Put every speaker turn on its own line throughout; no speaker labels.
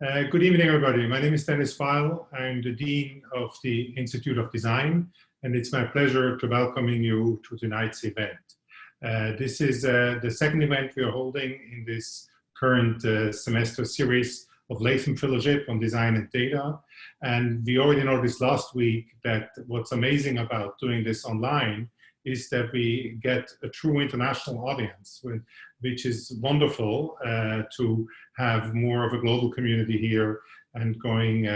Good evening, everybody. My name is Dennis Weil. I'm the Dean of the Institute of Design, and it's my pleasure to welcoming you to tonight's event. This is the second event we are holding in this current semester series of Latham Fellowship on Design and Data. And we already noticed last week that what's amazing about doing this online is that we get a true international audience, which is wonderful to have more of a global community here and going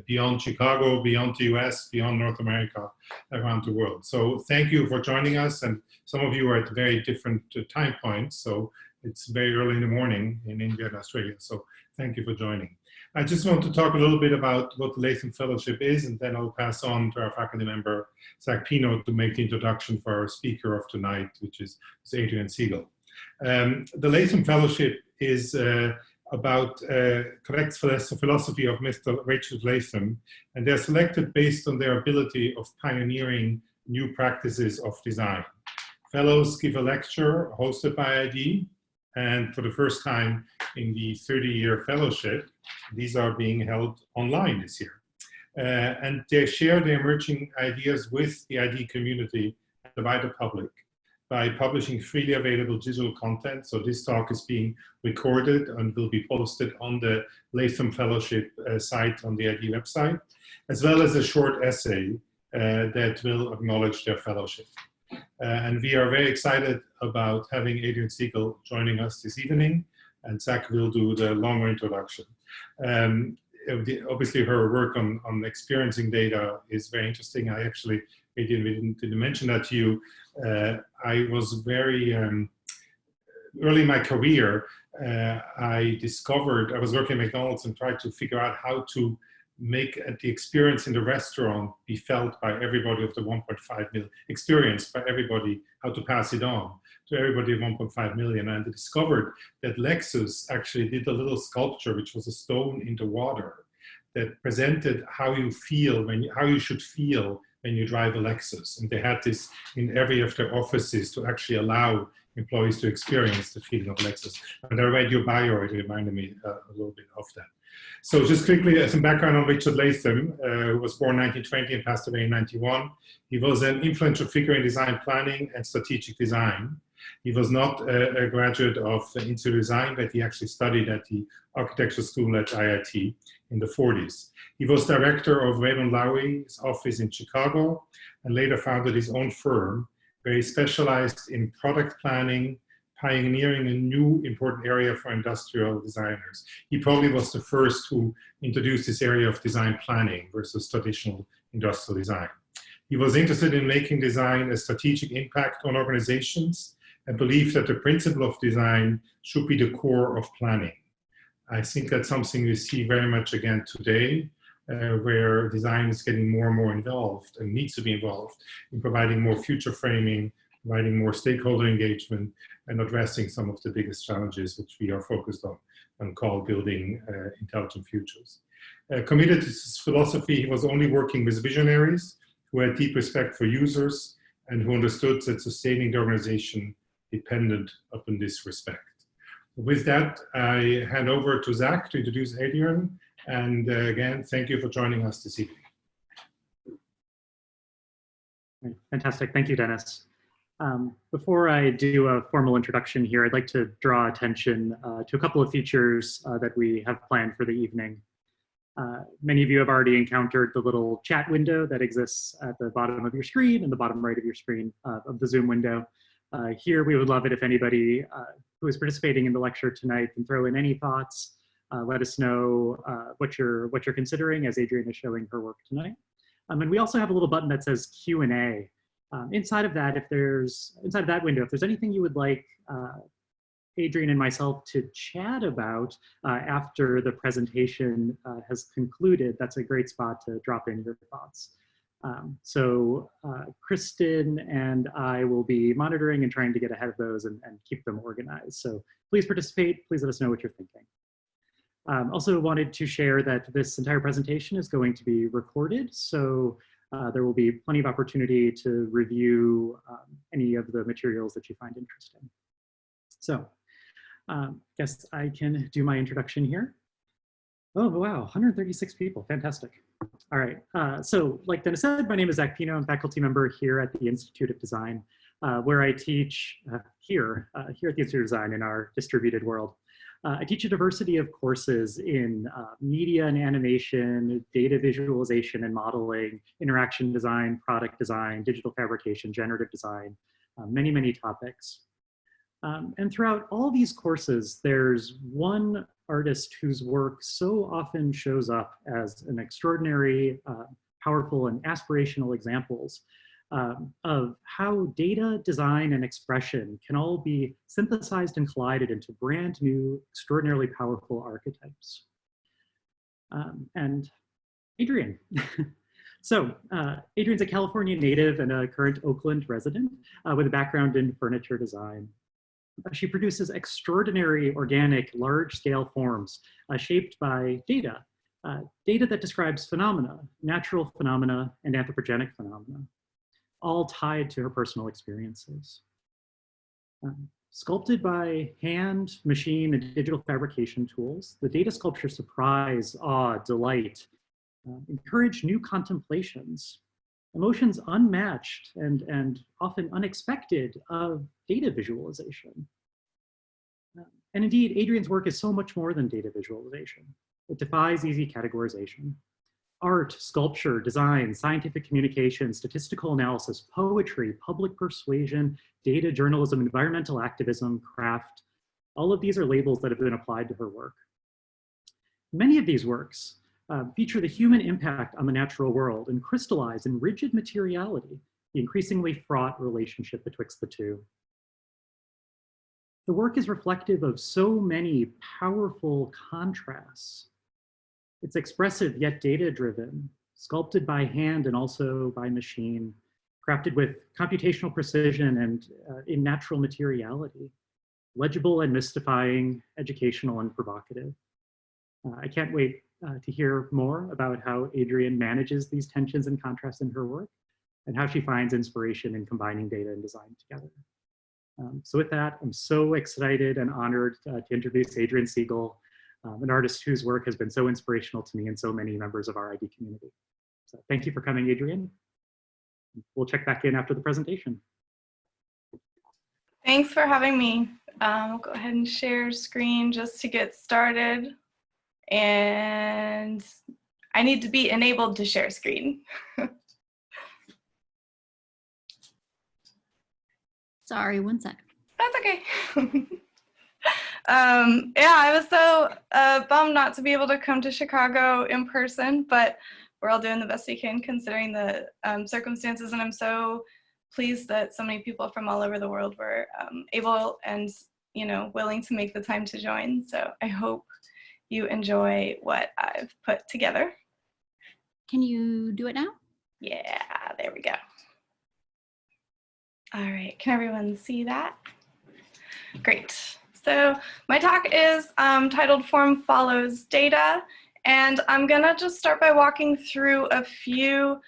beyond Chicago, beyond the US, beyond North America, around the world. So thank you for joining us. And some of you are at very different time points. So it's very early in the morning in India and Australia. So thank you for joining. I just want to talk a little bit about what the Latham Fellowship is, and then I'll pass on to our faculty member, Zach Pino, to make the introduction for our speaker of tonight, which is Adrien Segal. The Latham Fellowship is about correct philosophy of Mr. Richard Latham, and they're selected based on their ability of pioneering new practices of design. Fellows give a lecture hosted by ID, and for the first time in the 30-year fellowship, these are being held online this year. And they share their emerging ideas with the ID community and the wider public by publishing freely available digital content. So this talk is being recorded and will be posted on the Latham Fellowship site on the ID website, as well as a short essay that will acknowledge their fellowship. And we are very excited about having Adrien Segal joining us this evening, and Zach will do the longer introduction. Obviously, her work on experiencing data is very interesting. I actually, Adrien, we didn't mention that to you. I was very early in my career. I was working at McDonald's and tried to figure out how to make the experience in the restaurant be felt by everybody of the 1.5 million, experienced by everybody, how to pass it on to everybody of 1.5 million. And I discovered that Lexus actually did a little sculpture, which was a stone in the water, that presented how you feel, how you should feel when you drive a Lexus. And they had this in every of their offices to actually allow employees to experience the feeling of Lexus. And I read your bio, it reminded me a little bit of that. So just quickly, some background on Richard Latham, who was born in 1920 and passed away in 1991. He was an influential figure in design planning and strategic design. He was not a graduate of the Institute of Design, but he actually studied at the architecture school at IIT in the 40s. He was director of Raymond Loewy's office in Chicago and later founded his own firm, where he specialized in product planning, pioneering a new important area for industrial designers. He probably was the first who introduced this area of design planning versus traditional industrial design. He was interested in making design a strategic impact on organizations and believed that the principle of design should be the core of planning. I think that's something we see very much again today, where design is getting more and more involved and needs to be involved in providing more future framing, providing more stakeholder engagement, and addressing some of the biggest challenges which we are focused on and call building intelligent futures. Committed to his philosophy, he was only working with visionaries who had deep respect for users and who understood that sustaining the organization depended upon this respect. With that, I hand over to Zach to introduce Adrien. And again, thank you for joining us this evening.
Fantastic, thank you, Dennis. Before I do a formal introduction here, I'd like to draw attention to a couple of features that we have planned for the evening. Many of you have already encountered the little chat window that exists at the bottom of your screen and the bottom right of your screen of the Zoom window. Here, we would love it if anybody who is participating in the lecture tonight can throw in any thoughts. Let us know what you're considering as Adrien is showing her work tonight. And we also have a little button that says Q&A. Inside of that window, if there's anything you would like Adrien and myself to chat about after the presentation has concluded, that's a great spot to drop in your thoughts. Kristen and I will be monitoring and trying to get ahead of those and keep them organized. So please participate, please let us know what you're thinking. Also wanted to share that this entire presentation is going to be recorded, so there will be plenty of opportunity to review any of the materials that you find interesting. So, guess I can do my introduction here. Oh, wow, 136 people, fantastic. All right, so like Dennis said, my name is Zach Pino. I'm a faculty member here at the Institute of Design, where I teach here at the Institute of Design in our distributed world. I teach a diversity of courses in media and animation, data visualization and modeling, interaction design, product design, digital fabrication, generative design, many, many topics. And throughout all these courses, there's one artist whose work so often shows up as an extraordinary, powerful, and aspirational examples of how data, design, and expression can all be synthesized and collided into brand new, extraordinarily powerful archetypes. And Adrien. So Adrien's a California native and a current Oakland resident with a background in furniture design. She produces extraordinary organic large-scale forms shaped by data, data that describes phenomena, natural phenomena, and anthropogenic phenomena, all tied to her personal experiences. Sculpted by hand, machine, and digital fabrication tools, the data sculptures surprise, awe, delight, encourage new contemplations, emotions unmatched and often unexpected of data visualization. And indeed, Adrien's work is so much more than data visualization. It defies easy categorization. Art, sculpture, design, scientific communication, statistical analysis, poetry, public persuasion, data journalism, environmental activism, craft, all of these are labels that have been applied to her work. Many of these works feature the human impact on the natural world and crystallize in rigid materiality, the increasingly fraught relationship betwixt the two. The work is reflective of so many powerful contrasts. It's expressive yet data-driven, sculpted by hand and also by machine, crafted with computational precision and in natural materiality, legible and mystifying, educational and provocative. I can't wait to hear more about how Adrien manages these tensions and contrasts in her work and how she finds inspiration in combining data and design together. So with that, I'm so excited and honored to introduce Adrien Segal, an artist whose work has been so inspirational to me and so many members of our ID community. So thank you for coming, Adrien. We'll check back in after the presentation.
Thanks for having me. I'll go ahead and share screen just to get started. And I need to be enabled to share screen.
Sorry, one sec.
That's okay. Yeah, I was so bummed not to be able to come to Chicago in person, but we're all doing the best we can considering the circumstances, and I'm so pleased that so many people from all over the world were able and willing to make the time to join. So I hope you enjoy what I've put together.
Can you do it now?
Yeah, there we go. All right, can everyone see that? Great. So my talk is titled Form Follows Data, and I'm gonna just start by walking through a few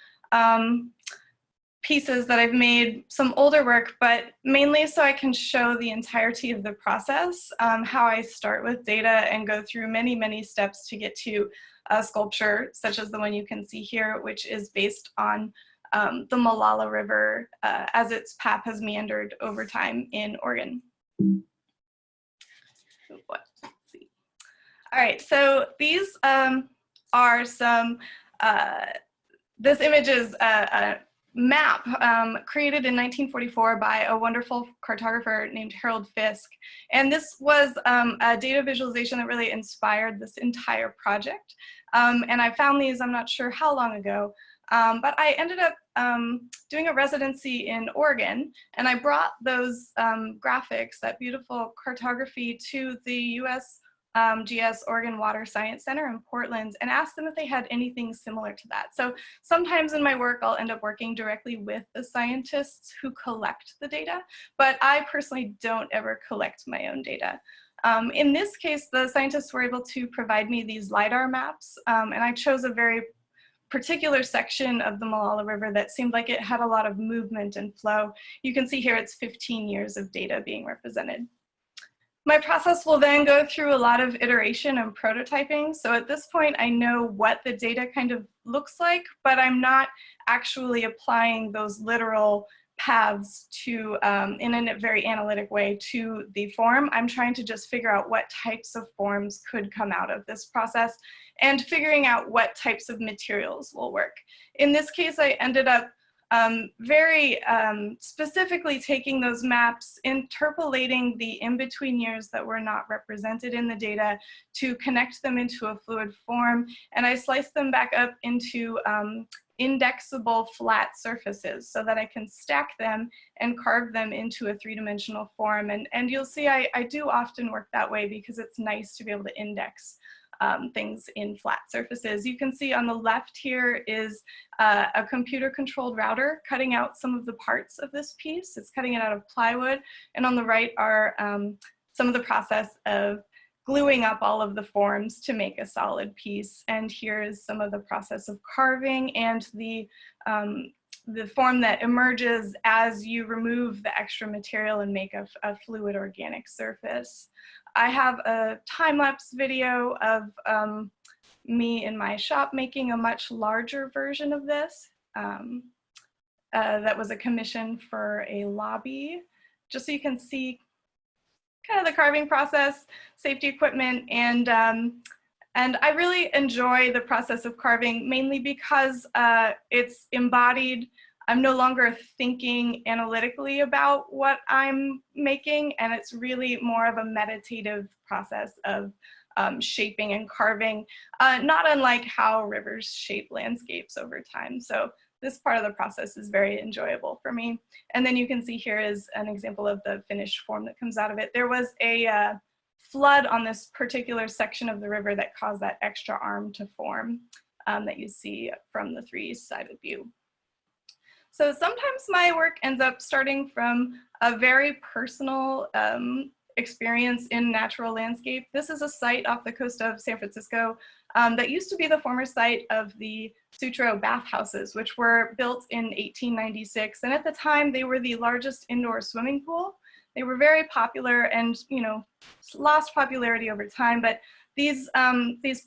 pieces that I've made, some older work, but mainly so I can show the entirety of the process, how I start with data and go through many, many steps to get to a sculpture, such as the one you can see here, which is based on the Molalla River as its path has meandered over time in Oregon. Let's see. All right, so these are some, this image is a map created in 1944 by a wonderful cartographer named Harold Fisk. And this was a data visualization that really inspired this entire project. And I found these, I'm not sure how long ago, but I ended up doing a residency in Oregon, and I brought those graphics, that beautiful cartography, to the USGS Oregon Water Science Center in Portland and asked them if they had anything similar to that. So sometimes in my work, I'll end up working directly with the scientists who collect the data, but I personally don't ever collect my own data. In this case, the scientists were able to provide me these LiDAR maps, and I chose a very particular section of the Molalla River that seemed like it had a lot of movement and flow. You can see here it's 15 years of data being represented. My process will then go through a lot of iteration and prototyping. So at this point, I know what the data kind of looks like, but I'm not actually applying those literal paths to, in a very analytic way, to the form. I'm trying to just figure out what types of forms could come out of this process and figuring out what types of materials will work. In this case, I ended up very specifically taking those maps, interpolating the in-between years that were not represented in the data to connect them into a fluid form, and I sliced them back up into indexable flat surfaces so that I can stack them and carve them into a three-dimensional form. And you'll see I do often work that way because it's nice to be able to index things in flat surfaces. You can see on the left here is a computer-controlled router cutting out some of the parts of this piece. It's cutting it out of plywood. And on the right are some of the process of gluing up all of the forms to make a solid piece. And here is some of the process of carving and the form that emerges as you remove the extra material and make a fluid organic surface. I have a time-lapse video of me in my shop making a much larger version of this. That was a commission for a lobby, just so you can see kind of the carving process, safety equipment, and I really enjoy the process of carving, mainly because it's embodied. I'm no longer thinking analytically about what I'm making, and it's really more of a meditative process of shaping and carving, not unlike how rivers shape landscapes over time. So this part of the process is very enjoyable for me. And then you can see here is an example of the finished form that comes out of it. There was a flood on this particular section of the river that caused that extra arm to form that you see from the three-sided view. So sometimes my work ends up starting from a very personal experience in natural landscape. This is a site off the coast of San Francisco that used to be the former site of the Sutro bathhouses, which were built in 1896. And at the time, they were the largest indoor swimming pool. They were very popular and, you know, lost popularity over time, but these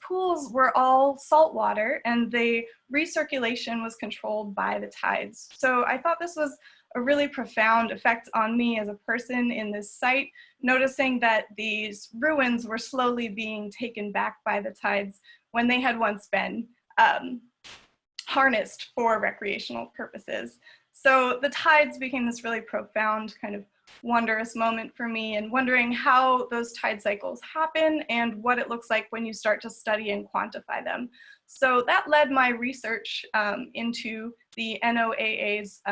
pools were all saltwater and the recirculation was controlled by the tides. So I thought this was a really profound effect on me as a person in this site, noticing that these ruins were slowly being taken back by the tides when they had once been harnessed for recreational purposes. So the tides became this really profound kind of wondrous moment for me, and wondering how those tide cycles happen and what it looks like when you start to study and quantify them. So that led my research into the NOAA's,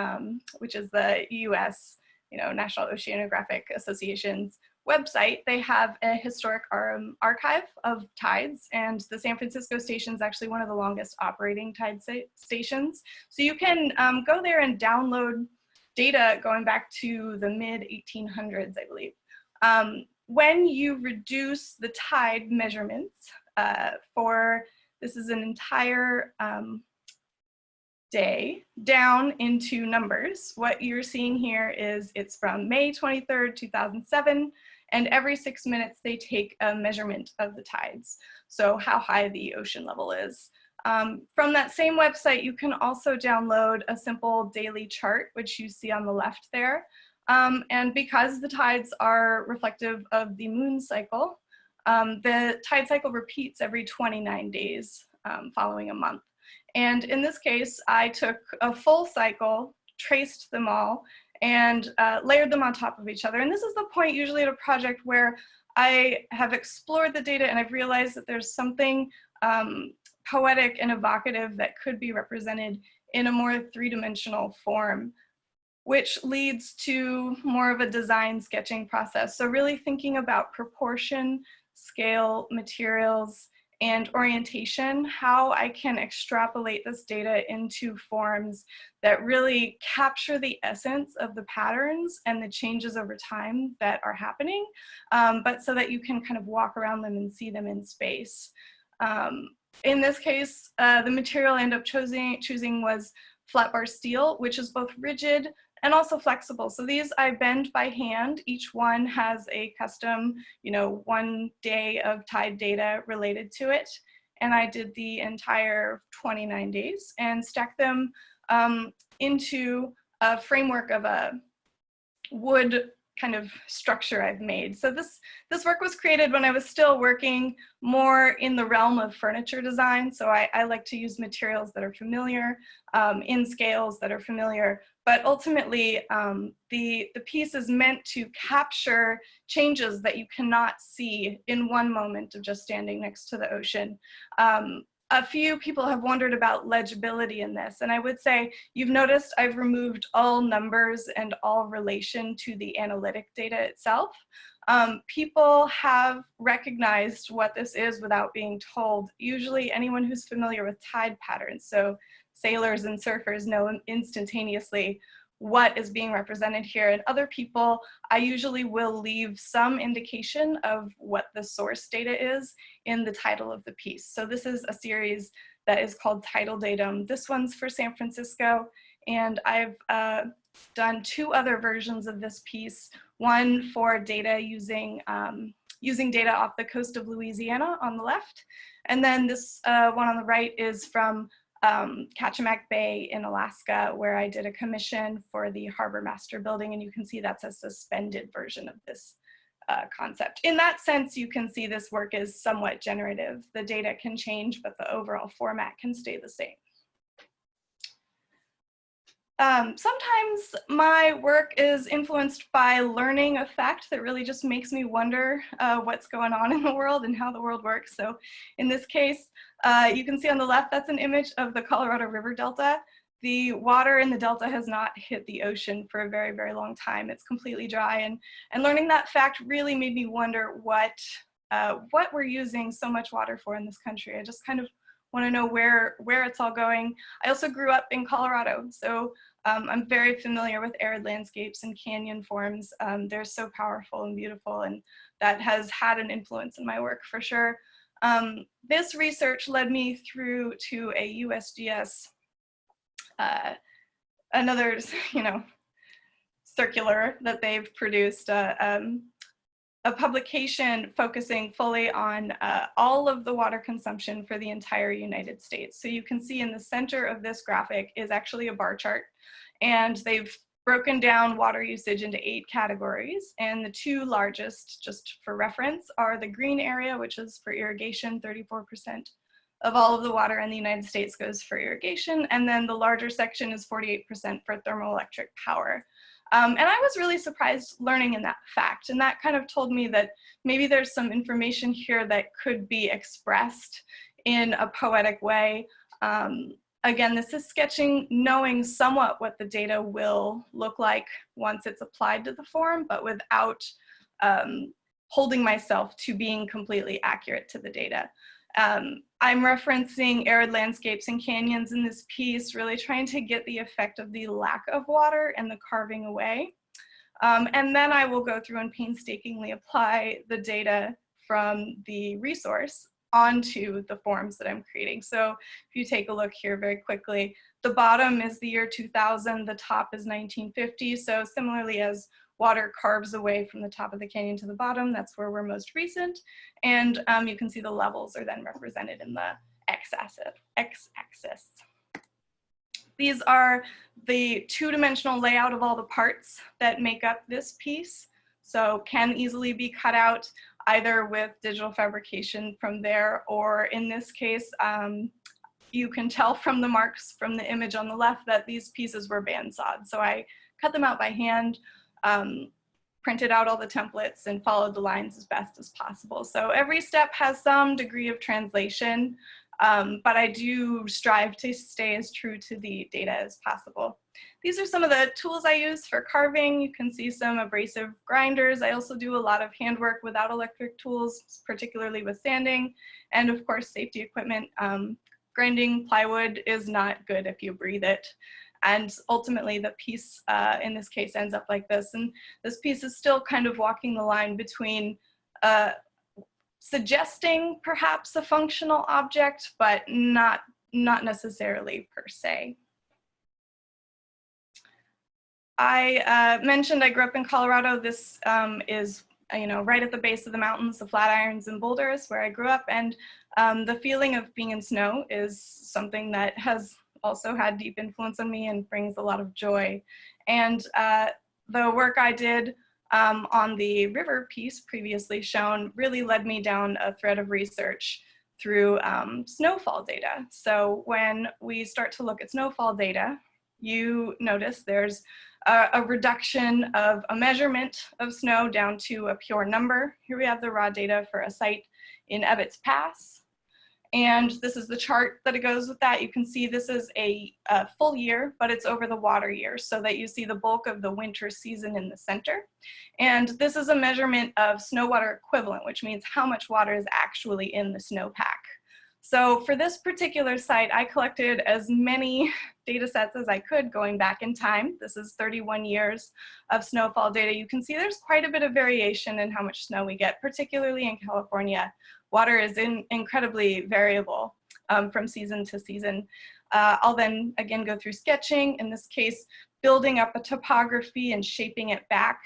which is the US, National Oceanographic Association's website. They have a historic archive of tides, and the San Francisco station is actually one of the longest operating tide stations. So you can go there and download data going back to the mid-1800s, I believe. When you reduce the tide measurements this is an entire day down into numbers, what you're seeing here is it's from May 23rd, 2007, and every 6 minutes they take a measurement of the tides, so how high the ocean level is. From that same website, you can also download a simple daily chart, which you see on the left there. And because the tides are reflective of the moon cycle, the tide cycle repeats every 29 days following a month. And in this case, I took a full cycle, traced them all, and layered them on top of each other. And this is the point usually at a project where I have explored the data and I've realized that there's something poetic and evocative that could be represented in a more three-dimensional form, which leads to more of a design sketching process. So really thinking about proportion, scale, materials, and orientation, how I can extrapolate this data into forms that really capture the essence of the patterns and the changes over time that are happening, but so that you can kind of walk around them and see them in space. In this case, the material I ended up choosing was flat bar steel, which is both rigid and also flexible. So these I bend by hand. Each one has a custom, 1 day of tide data related to it. And I did the entire 29 days and stacked them into a framework of a wood kind of structure I've made. So this work was created when I was still working more in the realm of furniture design. So I like to use materials that are familiar, in scales that are familiar, but ultimately the piece is meant to capture changes that you cannot see in one moment of just standing next to the ocean. A few people have wondered about legibility in this, and I would say you've noticed I've removed all numbers and all relation to the analytic data itself. People have recognized what this is without being told. Usually anyone who's familiar with tide patterns, so sailors and surfers, know instantaneously what is being represented here, and other people, I usually will leave some indication of what the source data is in the title of the piece. So this is a series that is called Tidal Datum. This one's for San Francisco, and I've done 2 other versions of this piece, one for data using data off the coast of Louisiana on the left, and then this one on the right is from Kachemak Bay in Alaska, where I did a commission for the Harbor Master building, and you can see that's a suspended version of this concept. In that sense, you can see this work is somewhat generative. The data can change, but the overall format can stay the same. Sometimes my work is influenced by learning a fact that really just makes me wonder what's going on in the world and how the world works. So in this case, you can see on the left, that's an image of the Colorado River Delta. The water in the Delta has not hit the ocean for a very, very long time. It's completely dry. And learning that fact really made me wonder what we're using so much water for in this country. I just kind of want to know where it's all going. I also grew up in Colorado, so I'm very familiar with arid landscapes and canyon forms. They're so powerful and beautiful, and that has had an influence in my work for sure. This research led me through to a USGS, another, circular that they've produced, a publication focusing fully on all of the water consumption for the entire United States. So you can see in the center of this graphic is actually a bar chart, and they've broken down water usage into 8 categories. And the 2 largest, just for reference, are the green area, which is for irrigation. 34% of all of the water in the United States goes for irrigation. And then the larger section is 48% for thermoelectric power. And I was really surprised learning in that fact. And that kind of told me that maybe there's some information here that could be expressed in a poetic way. Again, this is sketching, knowing somewhat what the data will look like once it's applied to the form, but without holding myself to being completely accurate to the data. I'm referencing arid landscapes and canyons in this piece, really trying to get the effect of the lack of water and the carving away. And then I will go through and painstakingly apply the data from the resource onto the forms that I'm creating. So if you take a look here very quickly, the bottom is the year 2000, the top is 1950. So similarly, as water carves away from the top of the canyon to the bottom, that's where we're most recent. And you can see the levels are then represented in the x-axis. These are the 2-dimensional layout of all the parts that make up this piece. So can easily be cut out either with digital fabrication from there, or in this case, you can tell from the marks from the image on the left that these pieces were bandsawed. So I cut them out by hand, printed out all the templates, and followed the lines as best as possible. So every step has some degree of translation, but I do strive to stay as true to the data as possible. These are some of the tools I use for carving. You can see some abrasive grinders. I also do a lot of handwork without electric tools, particularly with sanding, and of course safety equipment. Grinding plywood is not good if you breathe it. And ultimately the piece in this case ends up like this. And this piece is still kind of walking the line between suggesting perhaps a functional object, but not necessarily per se. I mentioned I grew up in Colorado. This is right at the base of the mountains, the Flatirons and boulders where I grew up. And the feeling of being in snow is something that has also had deep influence on me and brings a lot of joy. And the work I did on the river piece previously shown really led me down a thread of research through snowfall data. So when we start to look at snowfall data, you notice there's a reduction of a measurement of snow down to a pure number. Here we have the raw data for a site in Ebbets Pass. And this is the chart that it goes with that. You can see this is a full year, but it's over the water year so that you see the bulk of the winter season in the center. And this is a measurement of snow water equivalent, which means how much water is actually in the snowpack. So for this particular site, I collected as many data sets as I could going back in time. This is 31 years of snowfall data. You can see there's quite a bit of variation in how much snow we get, particularly in California. Water is incredibly variable from season to season. I'll then again go through sketching, in this case, building up a topography and shaping it back,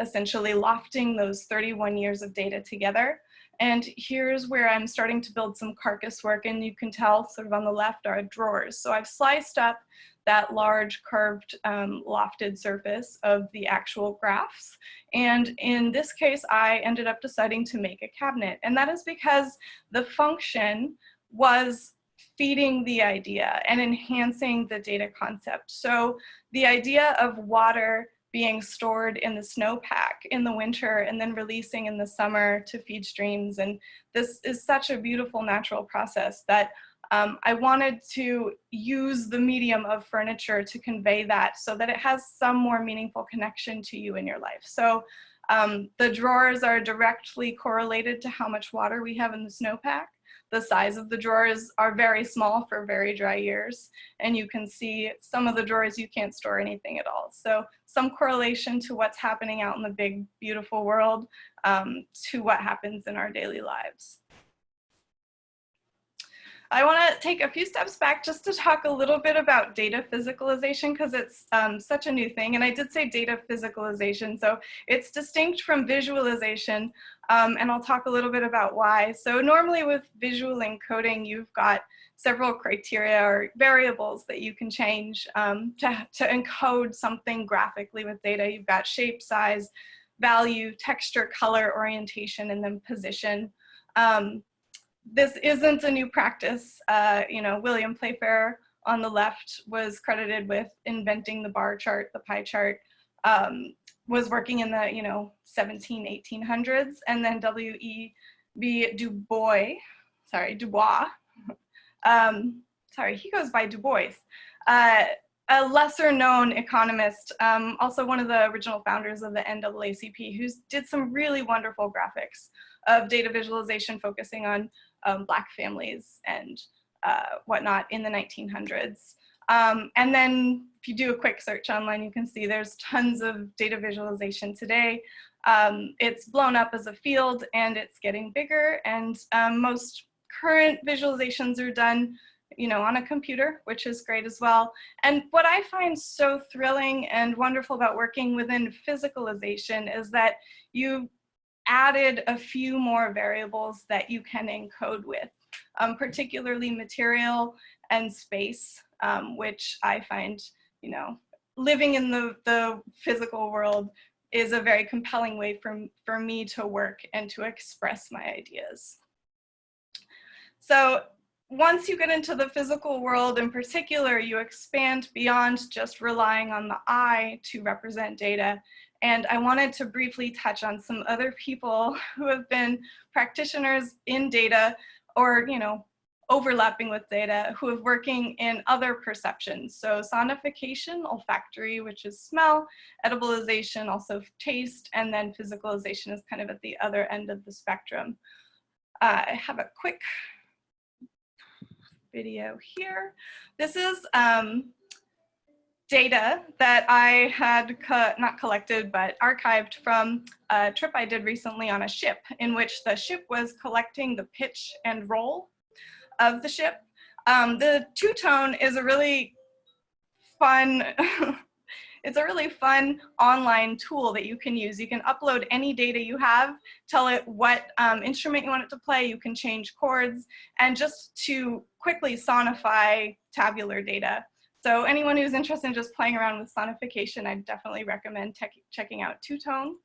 essentially lofting those 31 years of data together. And here's where I'm starting to build some carcass work, and you can tell sort of on the left are drawers. So I've sliced up that large curved lofted surface of the actual graphs. And in this case, I ended up deciding to make a cabinet. And that is because the function was feeding the idea and enhancing the data concept. So the idea of water being stored in the snowpack in the winter and then releasing in the summer to feed streams. And this is such a beautiful natural process that I wanted to use the medium of furniture to convey that so that it has some more meaningful connection to you in your life. So the drawers are directly correlated to how much water we have in the snowpack. The size of the drawers are very small for very dry years. And you can see some of the drawers you can't store anything at all. So some correlation to what's happening out in the big, beautiful world to what happens in our daily lives. I want to take a few steps back just to talk a little bit about data physicalization because it's such a new thing. And I did say data physicalization, so it's distinct from visualization. And I'll talk a little bit about why. So normally with visual encoding, you've got several criteria or variables that you can change to encode something graphically with data. You've got shape, size, value, texture, color, orientation, and then position. This isn't a new practice. William Playfair on the left was credited with inventing the bar chart, the pie chart, was working in the 1800s, and then W.E.B. Du Bois, he goes by Du Bois, a lesser known economist, also one of the original founders of the NAACP, who did some really wonderful graphics of data visualization focusing on Black families and whatnot in the 1900s. And then if you do a quick search online, you can see there's tons of data visualization today. It's blown up as a field and it's getting bigger, and most current visualizations are done on a computer, which is great as well. And what I find so thrilling and wonderful about working within physicalization is that you added a few more variables that you can encode with, particularly material and space, which I find, living in the physical world is a very compelling way for me to work and to express my ideas. So once you get into the physical world in particular, you expand beyond just relying on the eye to represent data. And I wanted to briefly touch on some other people who have been practitioners in data or, overlapping with data, who are working in other perceptions. So sonification, olfactory, which is smell, edibilization, also taste, and then physicalization is kind of at the other end of the spectrum. I have a quick video here. This is data that I had not collected, but archived from a trip I did recently on a ship, in which the ship was collecting the pitch and roll of the ship. The two-tone is a really fun It's a really fun online tool that you can use. You can upload any data you have, tell it what instrument you want it to play, you can change chords, and just to quickly sonify tabular data. So anyone who's interested in just playing around with sonification, I'd definitely recommend checking out Two-Tone.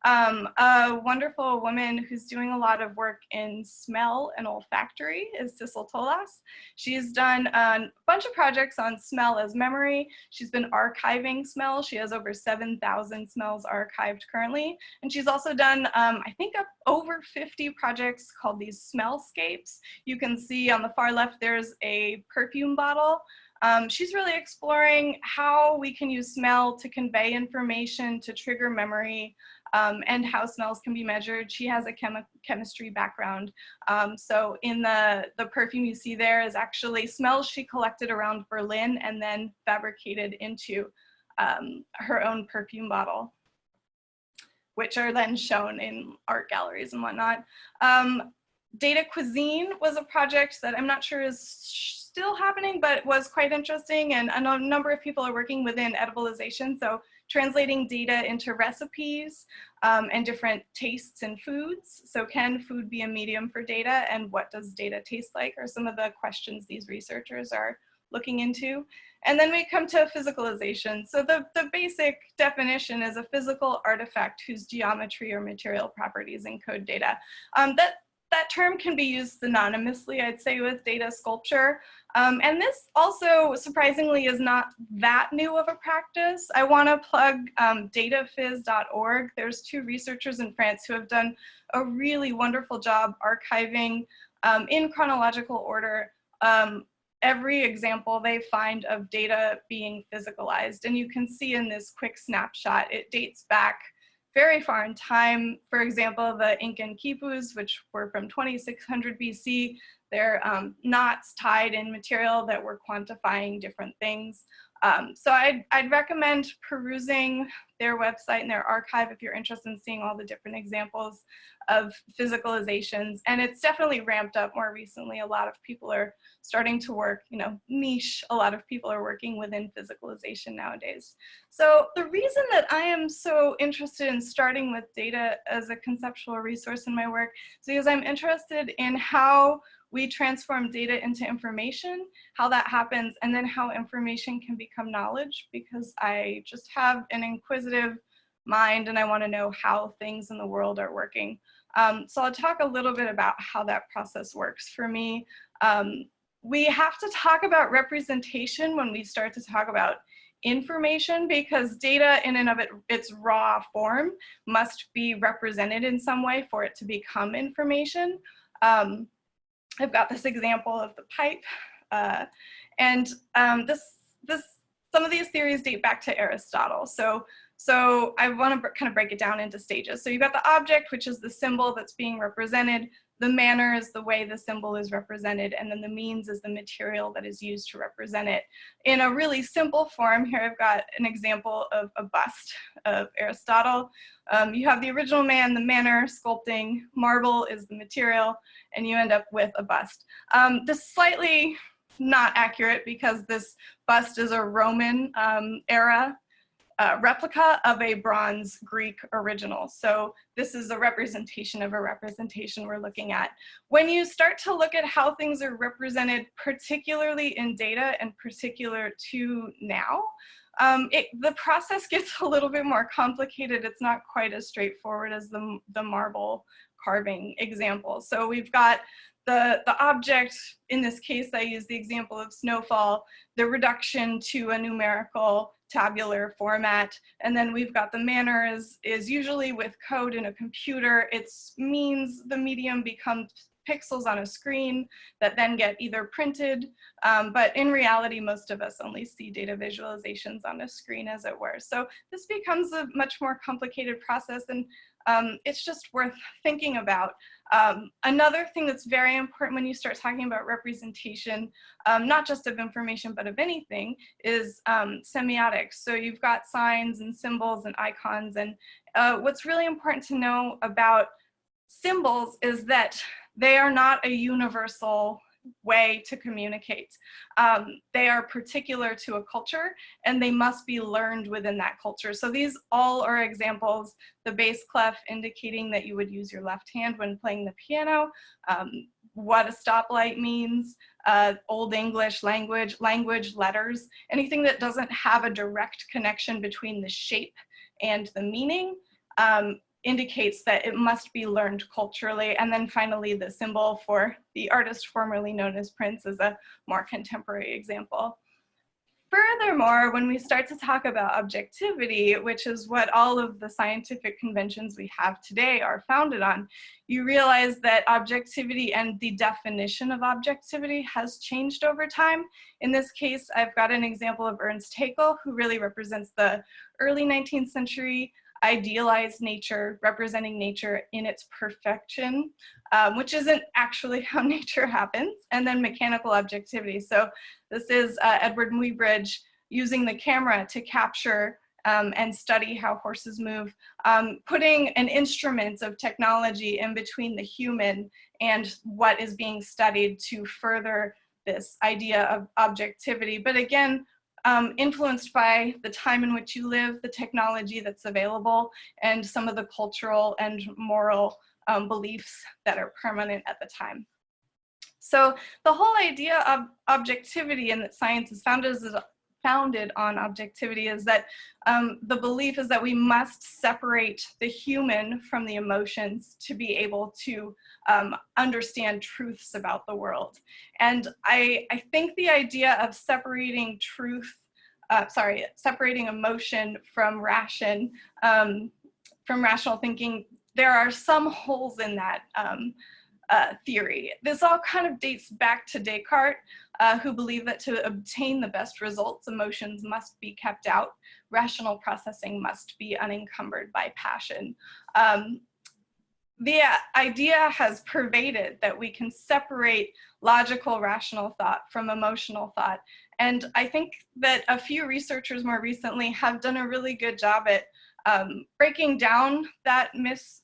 A wonderful woman who's doing a lot of work in smell and olfactory is Sissel Tolas. She's done a bunch of projects on smell as memory. She's been archiving smell. She has over 7,000 smells archived currently. And she's also done, I think, over 50 projects called these smellscapes. You can see on the far left, there's a perfume bottle. She's really exploring how we can use smell to convey information, to trigger memory, and how smells can be measured. She has a chemistry background. So in the perfume you see there is actually smells she collected around Berlin and then fabricated into her own perfume bottle, which are then shown in art galleries and whatnot. Data Cuisine was a project that I'm not sure is still happening, but was quite interesting, and a number of people are working within edibilization, so translating data into recipes and different tastes in foods. So can food be a medium for data, and what does data taste like are some of the questions these researchers are looking into. And then we come to physicalization. So the basic definition is a physical artifact whose geometry or material properties encode data. That term can be used synonymously, I'd say, with data sculpture. And this also, surprisingly, is not that new of a practice. I want to plug dataphys.org. There's two researchers in France who have done a really wonderful job archiving in chronological order every example they find of data being physicalized. And you can see in this quick snapshot, it dates back very far in time. For example, the Incan quipus, which were from 2600 BC, they're knots tied in material that were quantifying different things. So I'd recommend perusing their website and their archive if you're interested in seeing all the different examples of physicalizations. And it's definitely ramped up more recently. A lot of people are starting to work, niche. A lot of people are working within physicalization nowadays. So the reason that I am so interested in starting with data as a conceptual resource in my work is because I'm interested in how we transform data into information, how that happens, and then how information can become knowledge, because I just have an inquisitive mind and I want to know how things in the world are working. So I'll talk a little bit about how that process works. For me, we have to talk about representation when we start to talk about information, because data in and of its raw form must be represented in some way for it to become information. I've got this example of the pipe, and some of these theories date back to Aristotle. So I want to kind of break it down into stages. So you've got the object, which is the symbol that's being represented. The manner is the way the symbol is represented, and then the means is the material that is used to represent it. In a really simple form, here I've got an example of a bust of Aristotle. You have the original man, the manner, sculpting, marble is the material, and you end up with a bust. This is slightly not accurate because this bust is a Roman era replica of a bronze Greek original. So this is a representation of a representation we're looking at. When you start to look at how things are represented, particularly in data and particular to now, the process gets a little bit more complicated. It's not quite as straightforward as the marble carving example. So we've got the object, in this case, I use the example of snowfall, the reduction to a numerical tabular format. And then we've got the manner is usually with code in a computer. It means the medium becomes pixels on a screen that then get either printed, but in reality, most of us only see data visualizations on a screen, as it were. So this becomes a much more complicated process, and it's just worth thinking about. Another thing that's very important when you start talking about representation, not just of information, but of anything, is semiotics. So you've got signs and symbols and icons, and what's really important to know about symbols is that they are not a universal way to communicate. They are particular to a culture, and they must be learned within that culture. So these all are examples: the bass clef indicating that you would use your left hand when playing the piano, what a stoplight means, Old English language letters, anything that doesn't have a direct connection between the shape and the meaning indicates that it must be learned culturally. And then finally, the symbol for the artist formerly known as Prince is a more contemporary example. Furthermore, when we start to talk about objectivity, which is what all of the scientific conventions we have today are founded on, you realize that objectivity and the definition of objectivity has changed over time. In this case, I've got an example of Ernst Haeckel, who really represents the early 19th century idealized nature, representing nature in its perfection, which isn't actually how nature happens, and then mechanical objectivity. So this is Edward Muybridge using the camera to capture and study how horses move, putting an instrument of technology in between the human and what is being studied to further this idea of objectivity. But again, influenced by the time in which you live, the technology that's available, and some of the cultural and moral beliefs that are permanent at the time. So the whole idea of objectivity and that science is founded on objectivity is that the belief is that we must separate the human from the emotions to be able to understand truths about the world. And I think the idea of separating separating emotion from rational thinking, there are some holes in that theory. This all kind of dates back to Descartes, who believed that to obtain the best results, emotions must be kept out. Rational processing must be unencumbered by passion. The idea has pervaded that we can separate logical, rational thought from emotional thought. And I think that a few researchers more recently have done a really good job at breaking down that myth.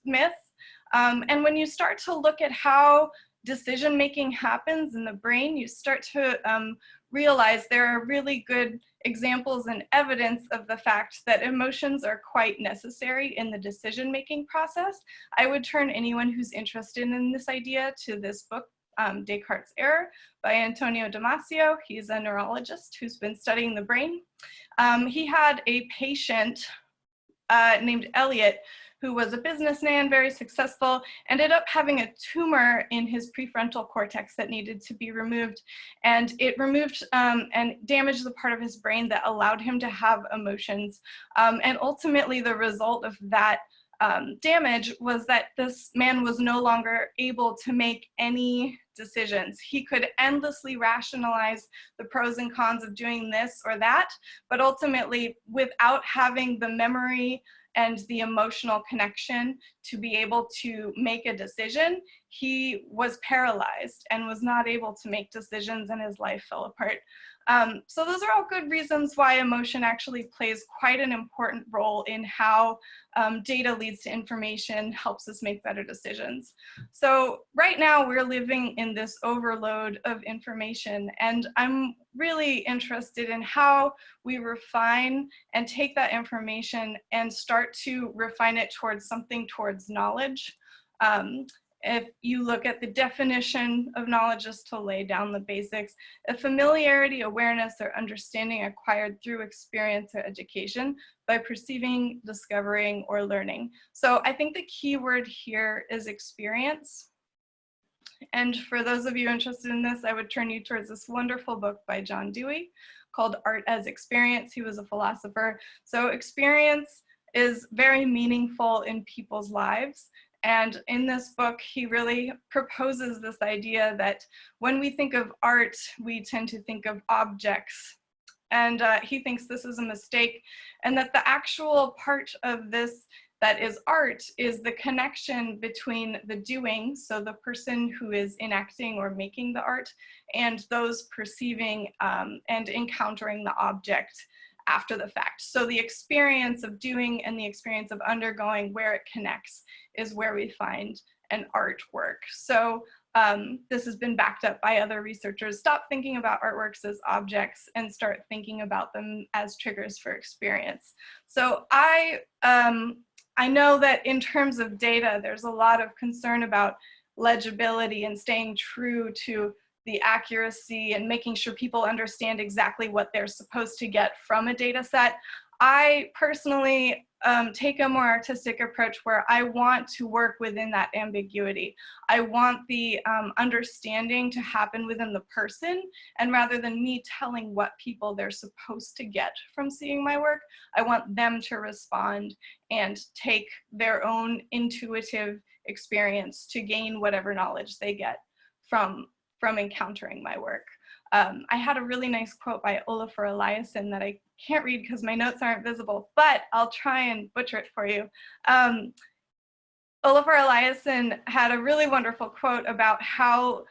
And when you start to look at how decision-making happens in the brain, you start to realize there are really good examples and evidence of the fact that emotions are quite necessary in the decision-making process. I would turn anyone who's interested in this idea to this book, Descartes' Error by Antonio Damasio. He's a neurologist who's been studying the brain. He had a patient named Elliot, who was a businessman, very successful, ended up having a tumor in his prefrontal cortex that needed to be removed. And it removed and damaged the part of his brain that allowed him to have emotions. And ultimately, the result of that damage was that this man was no longer able to make any decisions. He could endlessly rationalize the pros and cons of doing this or that, but ultimately, without having the memory and the emotional connection to be able to make a decision, he was paralyzed and was not able to make decisions, and his life fell apart. So those are all good reasons why emotion actually plays quite an important role in how data leads to information, helps us make better decisions. So right now we're living in this overload of information, and I'm really interested in how we refine and take that information and start to refine it towards something towards knowledge. If you look at the definition of knowledge, just to lay down the basics, a familiarity, awareness, or understanding acquired through experience or education by perceiving, discovering, or learning. So I think the key word here is experience. And for those of you interested in this, I would turn you towards this wonderful book by John Dewey called Art as Experience. He was a philosopher. So experience is very meaningful in people's lives. And in this book, he really proposes this idea that when we think of art, we tend to think of objects. And he thinks this is a mistake, and that the actual part of this that is art is the connection between the doing, so the person who is enacting or making the art, and those perceiving and encountering the object after the fact. So the experience of doing and the experience of undergoing, where it connects, is where we find an artwork. So this has been backed up by other researchers, stop thinking about artworks as objects and start thinking about them as triggers for experience. So I know that in terms of data, there's a lot of concern about legibility and staying true to the accuracy and making sure people understand exactly what they're supposed to get from a data set. I personally take a more artistic approach where I want to work within that ambiguity. I want the understanding to happen within the person, and rather than me telling what people they're supposed to get from seeing my work, I want them to respond and take their own intuitive experience to gain whatever knowledge they get from encountering my work. I had a really nice quote by Olafur Eliasson that I can't read because my notes aren't visible, but I'll try and butcher it for you. Olafur Eliasson had a really wonderful quote about how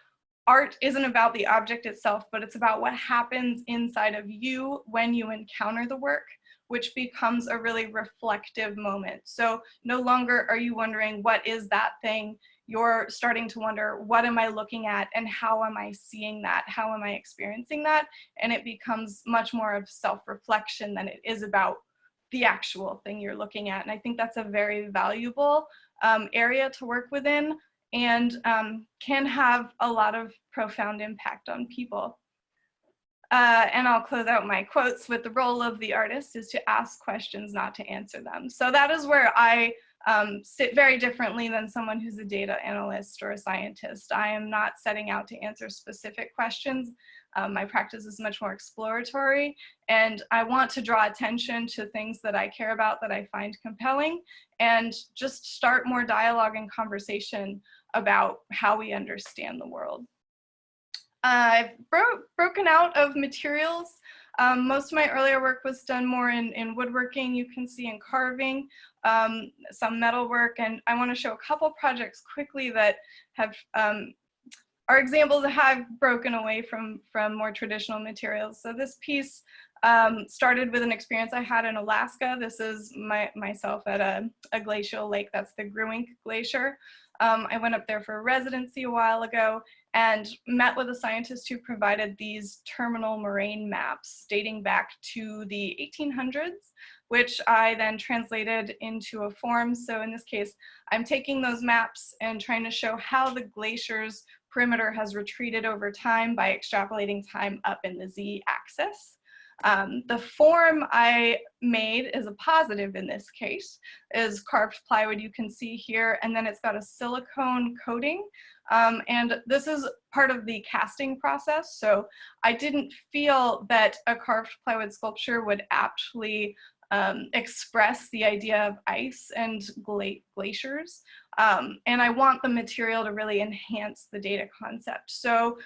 art isn't about the object itself, but it's about what happens inside of you when you encounter the work, which becomes a really reflective moment. So no longer are you wondering, what is that thing? You're starting to wonder, what am I looking at and how am I seeing that? How am I experiencing that? And it becomes much more of self-reflection than it is about the actual thing you're looking at. And I think that's a very valuable area to work within, and can have a lot of profound impact on people. And I'll close out my quotes with: the role of the artist is to ask questions, not to answer them. So that is where I sit very differently than someone who's a data analyst or a scientist. I am not setting out to answer specific questions. My practice is much more exploratory, and I want to draw attention to things that I care about, that I find compelling, and just start more dialogue and conversation about how we understand the world. I've broken out of materials. Most of my earlier work was done more in woodworking. You can see in carving, some metal work, and I want to show a couple projects quickly that have are examples that have broken away from more traditional materials. So this piece started with an experience I had in Alaska. This is myself at a glacial lake. That's the Gruink Glacier. I went up there for a residency a while ago and met with a scientist who provided these terminal moraine maps dating back to the 1800s, which I then translated into a form. So in this case, I'm taking those maps and trying to show how the glacier's perimeter has retreated over time by extrapolating time up in the z-axis. The form I made is a positive in this case, is carved plywood you can see here, and then it's got a silicone coating. And this is part of the casting process. So I didn't feel that a carved plywood sculpture would aptly express the idea of ice and glaciers. And I want the material to really enhance the data concept. So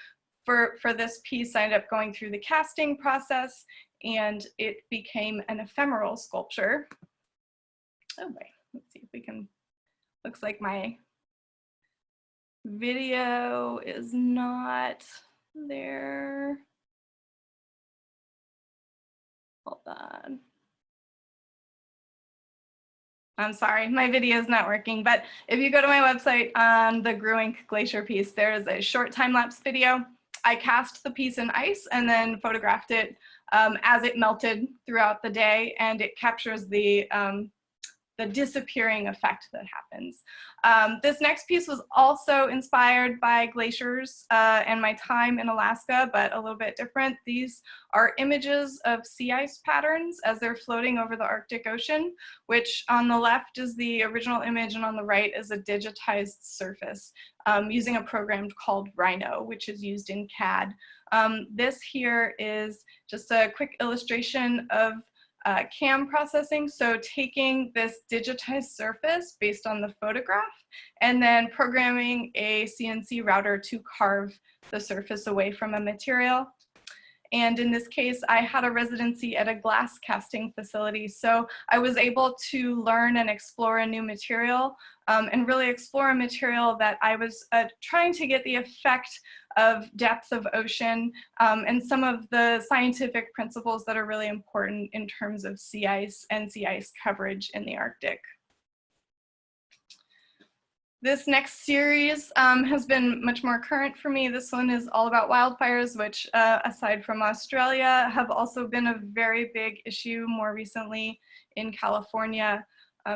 for this piece, I ended up going through the casting process, and it became an ephemeral sculpture. Oh boy, let's see if we can, looks like my video is not there. Hold on. I'm sorry, my video is not working, but if you go to my website on the Gruink Glacier piece, there is a short time-lapse video. I cast the piece in ice and then photographed it as it melted throughout the day, and it captures the disappearing effect that happens. This next piece was also inspired by glaciers and my time in Alaska, but a little bit different. These are images of sea ice patterns as they're floating over the Arctic Ocean, which on the left is the original image and on the right is a digitized surface using a program called Rhino, which is used in CAD. This here is just a quick illustration of CAM processing, so taking this digitized surface based on the photograph and then programming a CNC router to carve the surface away from a material. And in this case, I had a residency at a glass casting facility, so I was able to learn and explore a new material and really explore a material that I was trying to get the effect of depth of ocean and some of the scientific principles that are really important in terms of sea ice and sea ice coverage in the Arctic. This next series has been much more current for me. This one is all about wildfires, which aside from Australia, have also been a very big issue more recently in California.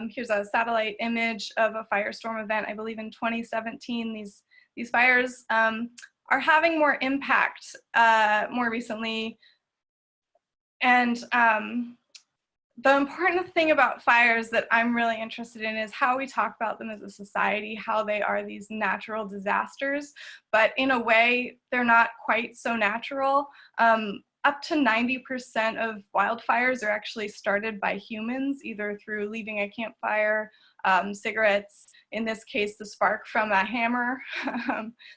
Here's a satellite image of a firestorm event, I believe in 2017. These fires are having more impact more recently. And the important thing about fires that I'm really interested in is how we talk about them as a society, how they are these natural disasters, but in a way, they're not quite so natural. Up to 90% of wildfires are actually started by humans, either through leaving a campfire, cigarettes. In this case, the spark from a hammer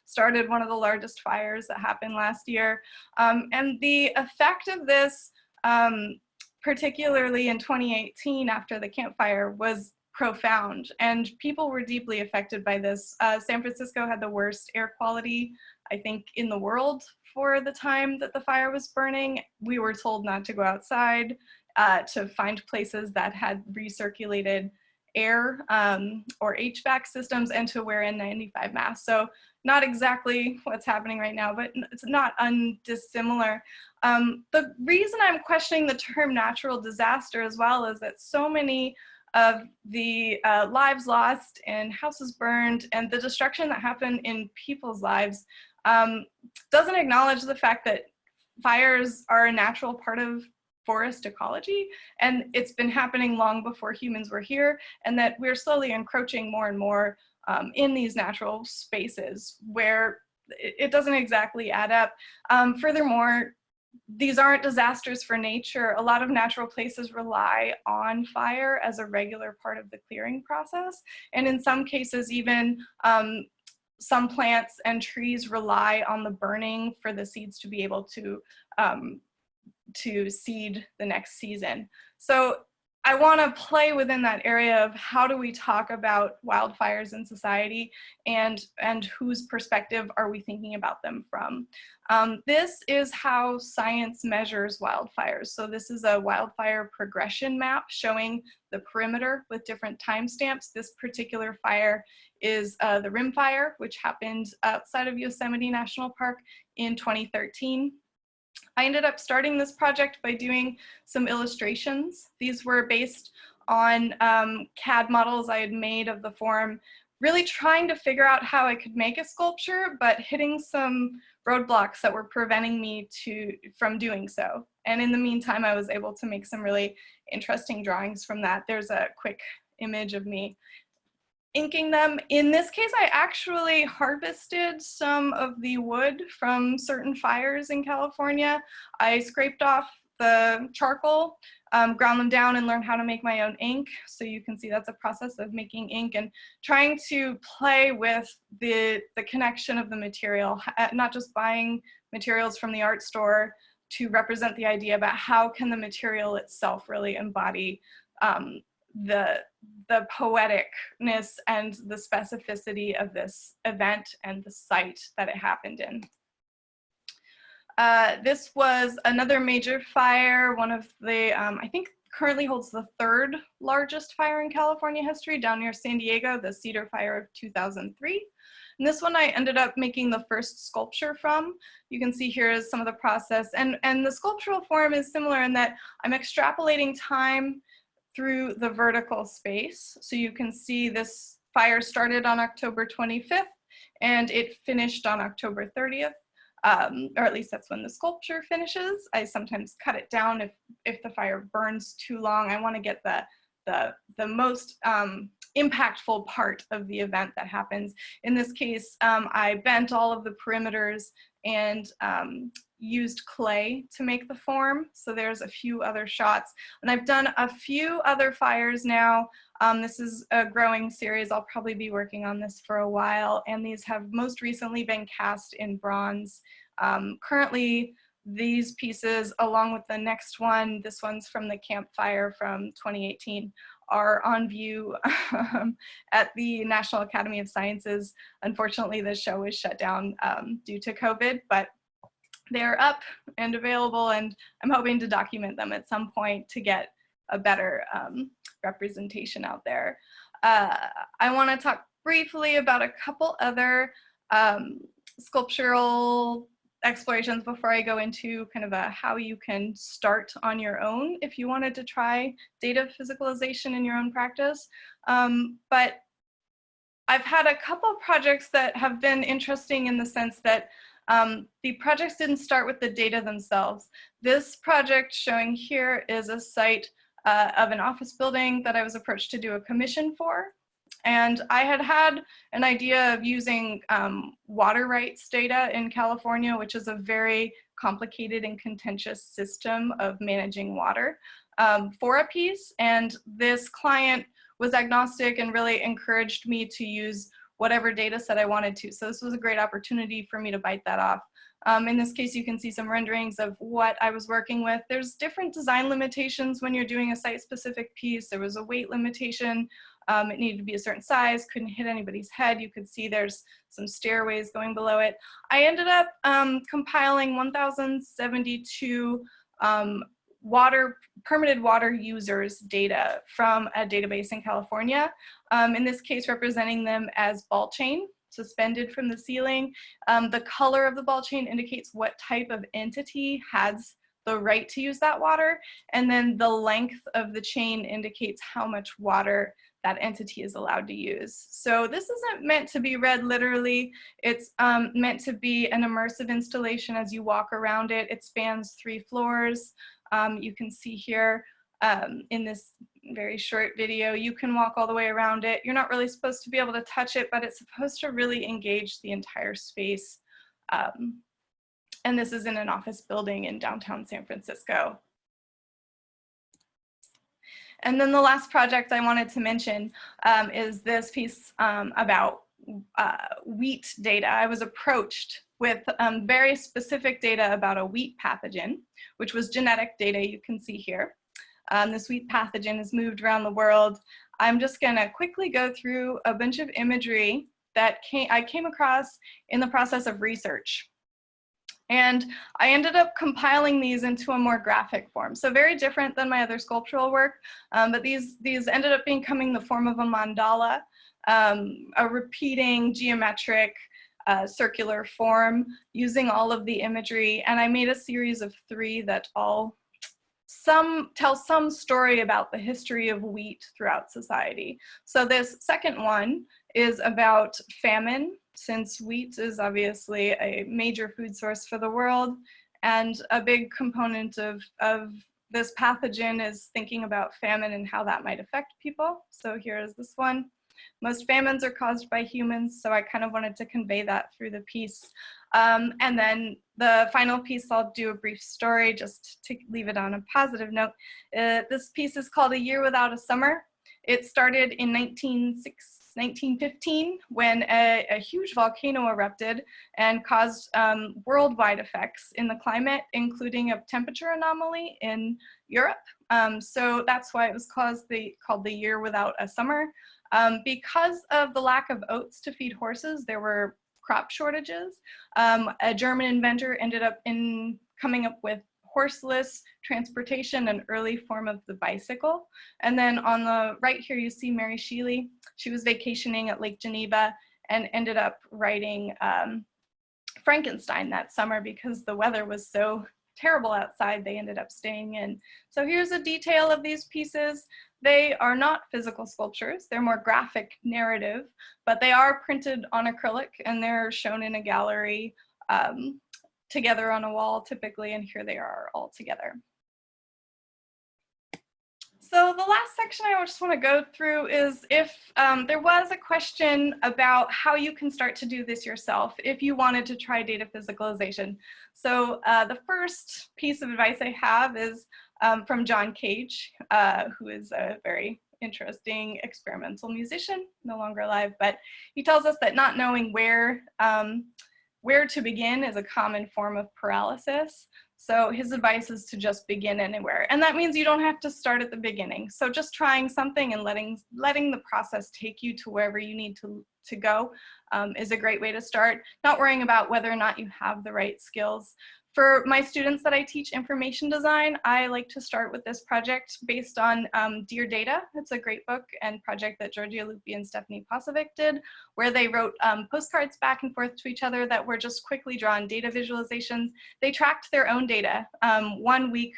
started one of the largest fires that happened last year. And the effect of this, particularly in 2018 after the campfire, was profound, and people were deeply affected by this. San Francisco had the worst air quality, I think, in the world for the time that the fire was burning. We were told not to go outside, to find places that had recirculated air or HVAC systems, and to wear N95 masks. So not exactly what's happening right now, but it's not undissimilar. The reason I'm questioning the term natural disaster as well is that so many of the lives lost and houses burned and the destruction that happened in people's lives doesn't acknowledge the fact that fires are a natural part of forest ecology, and it's been happening long before humans were here, and that we're slowly encroaching more and more in these natural spaces where it doesn't exactly add up. Furthermore, these aren't disasters for nature. A lot of natural places rely on fire as a regular part of the clearing process. And in some cases, even some plants and trees rely on the burning for the seeds to be able to seed the next season. So I want to play within that area of how do we talk about wildfires in society, and whose perspective are we thinking about them from. This is how science measures wildfires. So this is a wildfire progression map showing the perimeter with different timestamps. This particular fire is the Rim Fire, which happened outside of Yosemite National Park in 2013. I ended up starting this project by doing some illustrations. These were based on CAD models I had made of the form, really trying to figure out how I could make a sculpture, but hitting some roadblocks that were preventing me from doing so. And in the meantime, I was able to make some really interesting drawings from that. There's a quick image of me inking them. In this case, I actually harvested some of the wood from certain fires in California. I scraped off the charcoal, ground them down, and learned how to make my own ink. So you can see that's a process of making ink and trying to play with the connection of the material, not just buying materials from the art store to represent the idea about how can the material itself really embody the poeticness and the specificity of this event and the site that it happened in. This was another major fire, one of the, I think currently holds the third largest fire in California history, down near San Diego, the Cedar Fire of 2003. And this one I ended up making the first sculpture from. You can see here is some of the process. And the sculptural form is similar in that I'm extrapolating time through the vertical space. So you can see this fire started on October 25th and it finished on October 30th, or at least that's when the sculpture finishes. I sometimes cut it down if the fire burns too long. I want to get the most impactful part of the event that happens. In this case, I bent all of the perimeters and used clay to make the form. So there's a few other shots. And I've done a few other fires now. This is a growing series. I'll probably be working on this for a while. And these have most recently been cast in bronze. Currently, these pieces, along with the next one, this one's from the campfire from 2018, are on view at the National Academy of Sciences. Unfortunately, the show was shut down due to COVID, but they're up and available, and I'm hoping to document them at some point to get a better representation out there. I want to talk briefly about a couple other sculptural explorations before I go into kind of how you can start on your own if you wanted to try data physicalization in your own practice. But I've had a couple projects that have been interesting in the sense that the projects didn't start with the data themselves. This project showing here is a site of an office building that I was approached to do a commission for. And I had an idea of using water rights data in California, which is a very complicated and contentious system of managing water for a piece. And this client was agnostic and really encouraged me to use whatever data set I wanted to. So this was a great opportunity for me to bite that off. In this case, you can see some renderings of what I was working with. There's different design limitations when you're doing a site-specific piece. There was a weight limitation. It needed to be a certain size, couldn't hit anybody's head. You could see there's some stairways going below it. I ended up compiling 1,072 permitted water users data from a database in California. In this case, representing them as ball chain suspended from the ceiling. The color of the ball chain indicates what type of entity has the right to use that water. And then the length of the chain indicates how much water that entity is allowed to use. So this isn't meant to be read literally. It's meant to be an immersive installation as you walk around it. It spans 3 floors. You can see here in this very short video, you can walk all the way around it. You're not really supposed to be able to touch it, but it's supposed to really engage the entire space. And this is in an office building in downtown San Francisco. And then the last project I wanted to mention is this piece about wheat data. I was approached with very specific data about a wheat pathogen, which was genetic data you can see here. This wheat pathogen has moved around the world. I'm just gonna quickly go through a bunch of imagery that I came across in the process of research. And I ended up compiling these into a more graphic form. So very different than my other sculptural work, but these ended up becoming the form of a mandala, a repeating geometric circular form using all of the imagery. And I made a series of 3 that all tell some story about the history of wheat throughout society. So this second one is about famine, since wheat is obviously a major food source for the world, and a big component of this pathogen is thinking about famine and how that might affect people. So here is this one. Most famines are caused by humans, so I kind of wanted to convey that through the piece. And then the final piece, I'll do a brief story just to leave it on a positive note. This piece is called A Year Without a Summer. It started in 1915 when a huge volcano erupted and caused worldwide effects in the climate, including a temperature anomaly in Europe. So that's why it was called the Year Without a Summer. Because of the lack of oats to feed horses, there were crop shortages. A German inventor ended up coming up with horseless transportation, an early form of the bicycle. And then on the right here, you see Mary Shelley. She was vacationing at Lake Geneva and ended up writing Frankenstein that summer because the weather was so terrible outside, they ended up staying in. So here's a detail of these pieces. They are not physical sculptures, they're more graphic narrative, but they are printed on acrylic and they're shown in a gallery together on a wall typically, and here they are all together. So the last section I just want to go through is if there was a question about how you can start to do this yourself if you wanted to try data physicalization. So the first piece of advice I have is from John Cage, who is a very interesting experimental musician, no longer alive, but he tells us that not knowing where to begin is a common form of paralysis. So his advice is to just begin anywhere. And that means you don't have to start at the beginning. So just trying something and letting the process take you to wherever you need to go is a great way to start. Not worrying about whether or not you have the right skills. For my students that I teach information design, I like to start with this project based on Dear Data. It's a great book and project that Georgia Lupi and Stephanie Posovic did, where they wrote postcards back and forth to each other that were just quickly drawn data visualizations. They tracked their own data 1 week,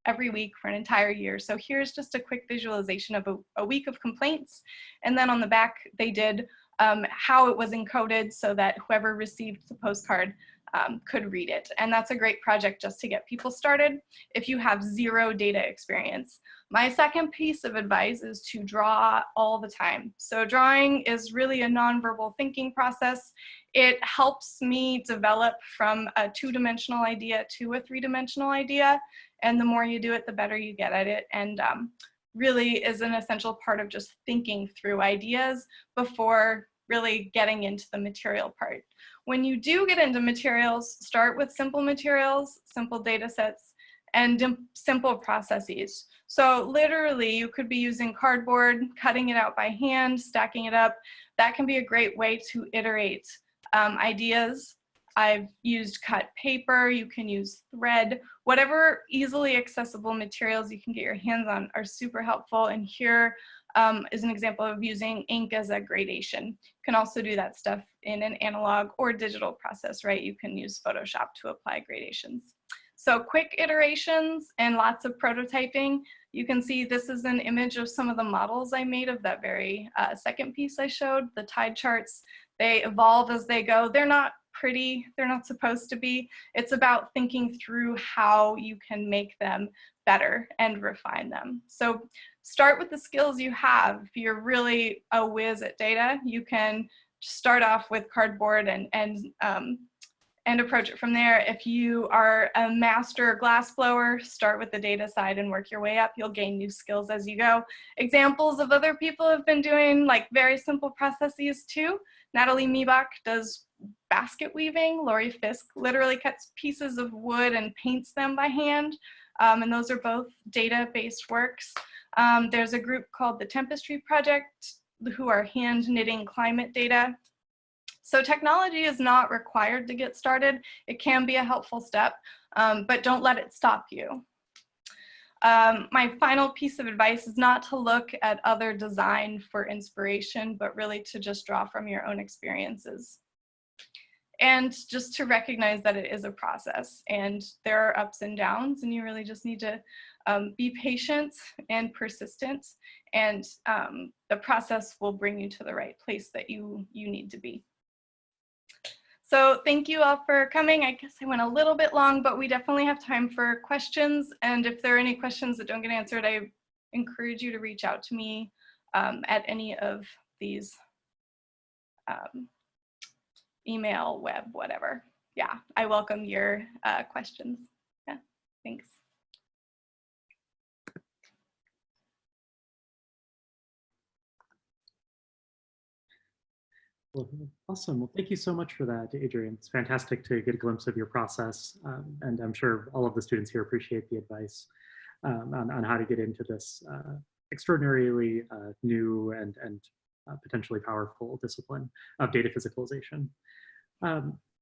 every week for an entire year. So here's just a quick visualization of a week of complaints. And then on the back, they did how it was encoded so that whoever received the postcard could read it. And that's a great project just to get people started if you have zero data experience. My second piece of advice is to draw all the time. So drawing is really a nonverbal thinking process. It helps me develop from a two-dimensional idea to a three-dimensional idea. And the more you do it, the better you get at it. And really is an essential part of just thinking through ideas before really getting into the material part. When you do get into materials, start with simple materials, simple data sets, and simple processes. So literally, you could be using cardboard, cutting it out by hand, stacking it up. That can be a great way to iterate ideas. I've used cut paper, you can use thread, whatever easily accessible materials you can get your hands on are super helpful. And here is an example of using ink as a gradation. You can also do that stuff in an analog or digital process, right? You can use Photoshop to apply gradations. So quick iterations and lots of prototyping. You can see this is an image of some of the models I made of that very second piece I showed, the tide charts. They evolve as they go. They're not pretty, they're not supposed to be. It's about thinking through how you can make them better and refine them. So start with the skills you have. If you're really a whiz at data, you can start off with cardboard and approach it from there. If you are a master glass blower, start with the data side and work your way up. You'll gain new skills as you go. Examples of other people have been doing like very simple processes too. Natalie Miebach does basket weaving. Lori Fisk literally cuts pieces of wood and paints them by hand. And those are both data-based works. There's a group called the Tempestry Project who are hand knitting climate data. So technology is not required to get started. It can be a helpful step, but don't let it stop you. My final piece of advice is not to look at other design for inspiration, but really to just draw from your own experiences. And just to recognize that it is a process and there are ups and downs, and you really just need to be patient and persistent, and the process will bring you to the right place that you need to be. So thank you all for coming. I guess I went a little bit long, but we definitely have time for questions. And if there are any questions that don't get answered, I encourage you to reach out to me at any of these email, web, whatever. Yeah, I welcome your questions. Yeah, thanks.
Well, awesome. Well, thank you so much for that, Adrien. It's fantastic to get a glimpse of your process. And I'm sure all of the students here appreciate the advice on how to get into this extraordinarily new and potentially powerful discipline of data physicalization.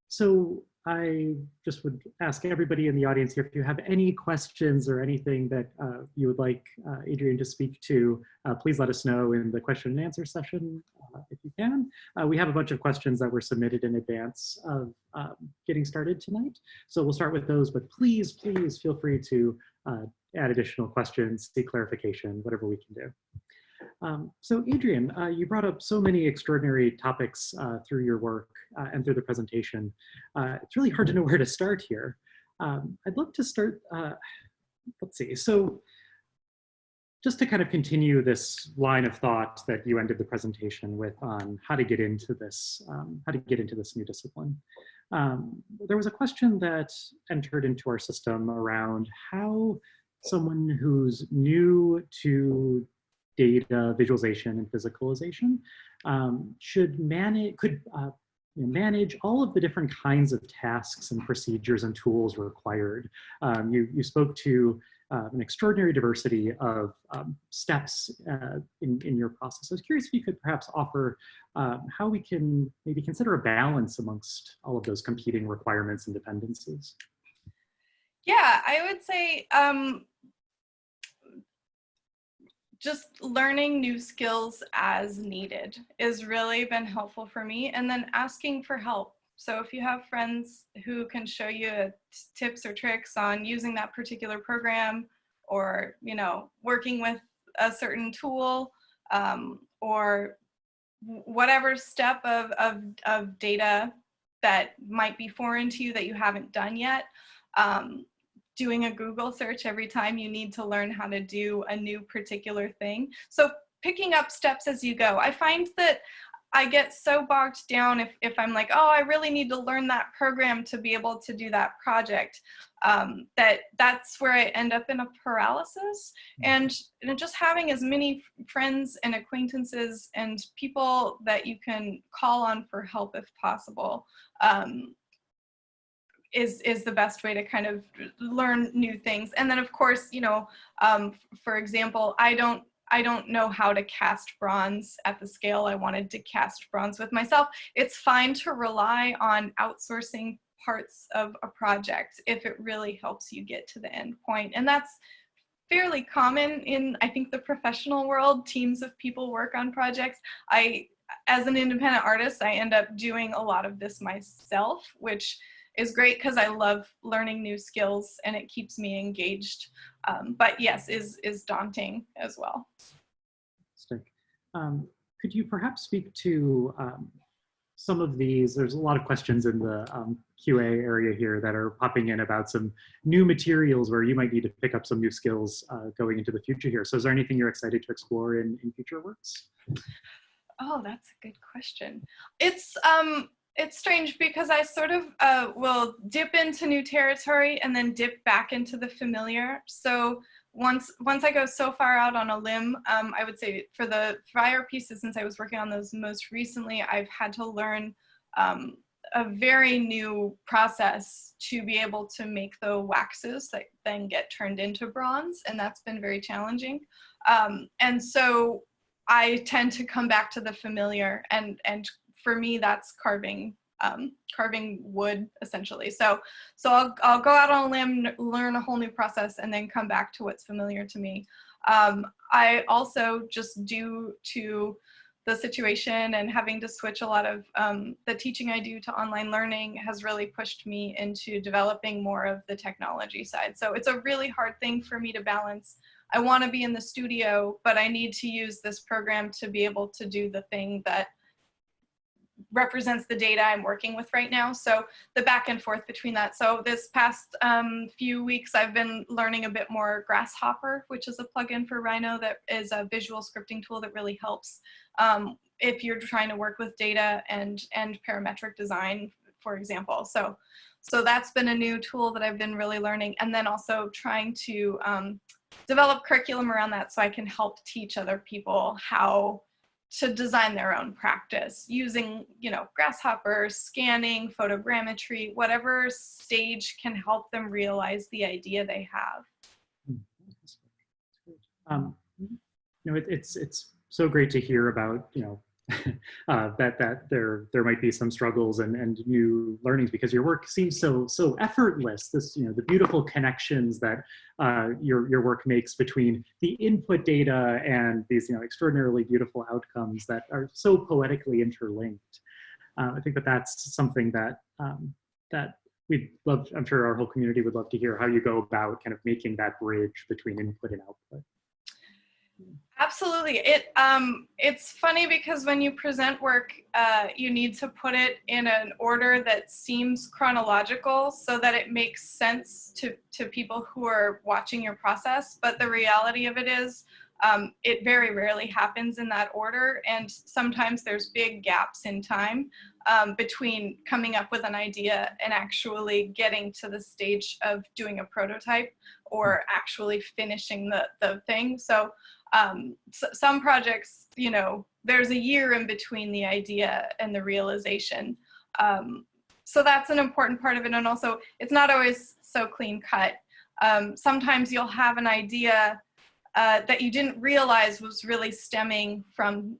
So I just would ask everybody in the audience here, if you have any questions or anything that you would like Adrien to speak to, please let us know in the question and answer session if you can. We have a bunch of questions that were submitted in advance of getting started tonight. So we'll start with those, but please, please feel free to add additional questions, seek clarification, whatever we can do. So Adrien, you brought up so many extraordinary topics through your work and through the presentation. It's really hard to know where to start here. I'd love to start, let's see, so just to kind of continue this line of thought that you ended the presentation with on how to get into this, new discipline. There was a question that entered into our system around how someone who's new to data visualization and physicalization should manage all of the different kinds of tasks and procedures and tools required. You spoke to an extraordinary diversity of steps in your process. I was curious if you could perhaps offer how we can maybe consider a balance amongst all of those competing requirements and dependencies.
Yeah, I would say just learning new skills as needed has really been helpful for me, and then asking for help. So if you have friends who can show you tips or tricks on using that particular program, or working with a certain tool, or whatever step of data that might be foreign to you that you haven't done yet, doing a Google search every time you need to learn how to do a new particular thing. So picking up steps as you go. I find that I get so bogged down if I'm like, oh, I really need to learn that program to be able to do that project, that's where I end up in a paralysis. And just having as many friends and acquaintances and people that you can call on for help if possible is the best way to kind of learn new things. And then of course, for example, I don't know how to cast bronze at the scale I wanted to cast bronze with myself. It's fine to rely on outsourcing parts of a project if it really helps you get to the end point. And that's fairly common in, I think, the professional world. Teams of people work on projects. As an independent artist, I end up doing a lot of this myself, which is great because I love learning new skills and it keeps me engaged. But yes, is daunting as well.
Could you perhaps speak to some of these? There's a lot of questions in the QA area here that are popping in about some new materials where you might need to pick up some new skills going into the future here. So is there anything you're excited to explore in future works?
Oh, that's a good question. It's strange because I sort of will dip into new territory and then dip back into the familiar. So once I go so far out on a limb, I would say for the fire pieces, since I was working on those most recently, I've had to learn a very new process to be able to make the waxes that then get turned into bronze, and that's been very challenging. And so I tend to come back to the familiar, and for me, that's carving wood, essentially. So I'll go out on a limb, learn a whole new process, and then come back to what's familiar to me. I also, just due to the situation and having to switch a lot of the teaching I do to online learning, has really pushed me into developing more of the technology side. So it's a really hard thing for me to balance. I want to be in the studio, but I need to use this program to be able to do the thing that represents the data I'm working with right now. So the back and forth between that. So this past few weeks, I've been learning a bit more Grasshopper, which is a plugin for Rhino that is a visual scripting tool that really helps if you're trying to work with data and parametric design, for example. So that's been a new tool that I've been really learning. And then also trying to develop curriculum around that so I can help teach other people how to design their own practice using, Grasshopper, scanning, photogrammetry, whatever stage can help them realize the idea they have.
It's so great to hear about, that there might be some struggles and new learnings, because your work seems so effortless. This, the beautiful connections that your work makes between the input data and these, extraordinarily beautiful outcomes that are so poetically interlinked. I think that's something that we'd love. I'm sure our whole community would love to hear how you go about kind of making that bridge between input and output.
Absolutely. It's funny because when you present work, you need to put it in an order that seems chronological so that it makes sense to people who are watching your process. But the reality of it is, it very rarely happens in that order. And sometimes there's big gaps in time between coming up with an idea and actually getting to the stage of doing a prototype or actually finishing the thing. So some projects, there's a year in between the idea and the realization. So that's an important part of it. And also, it's not always so clean cut. sometimes you'll have an idea that you didn't realize was really stemming from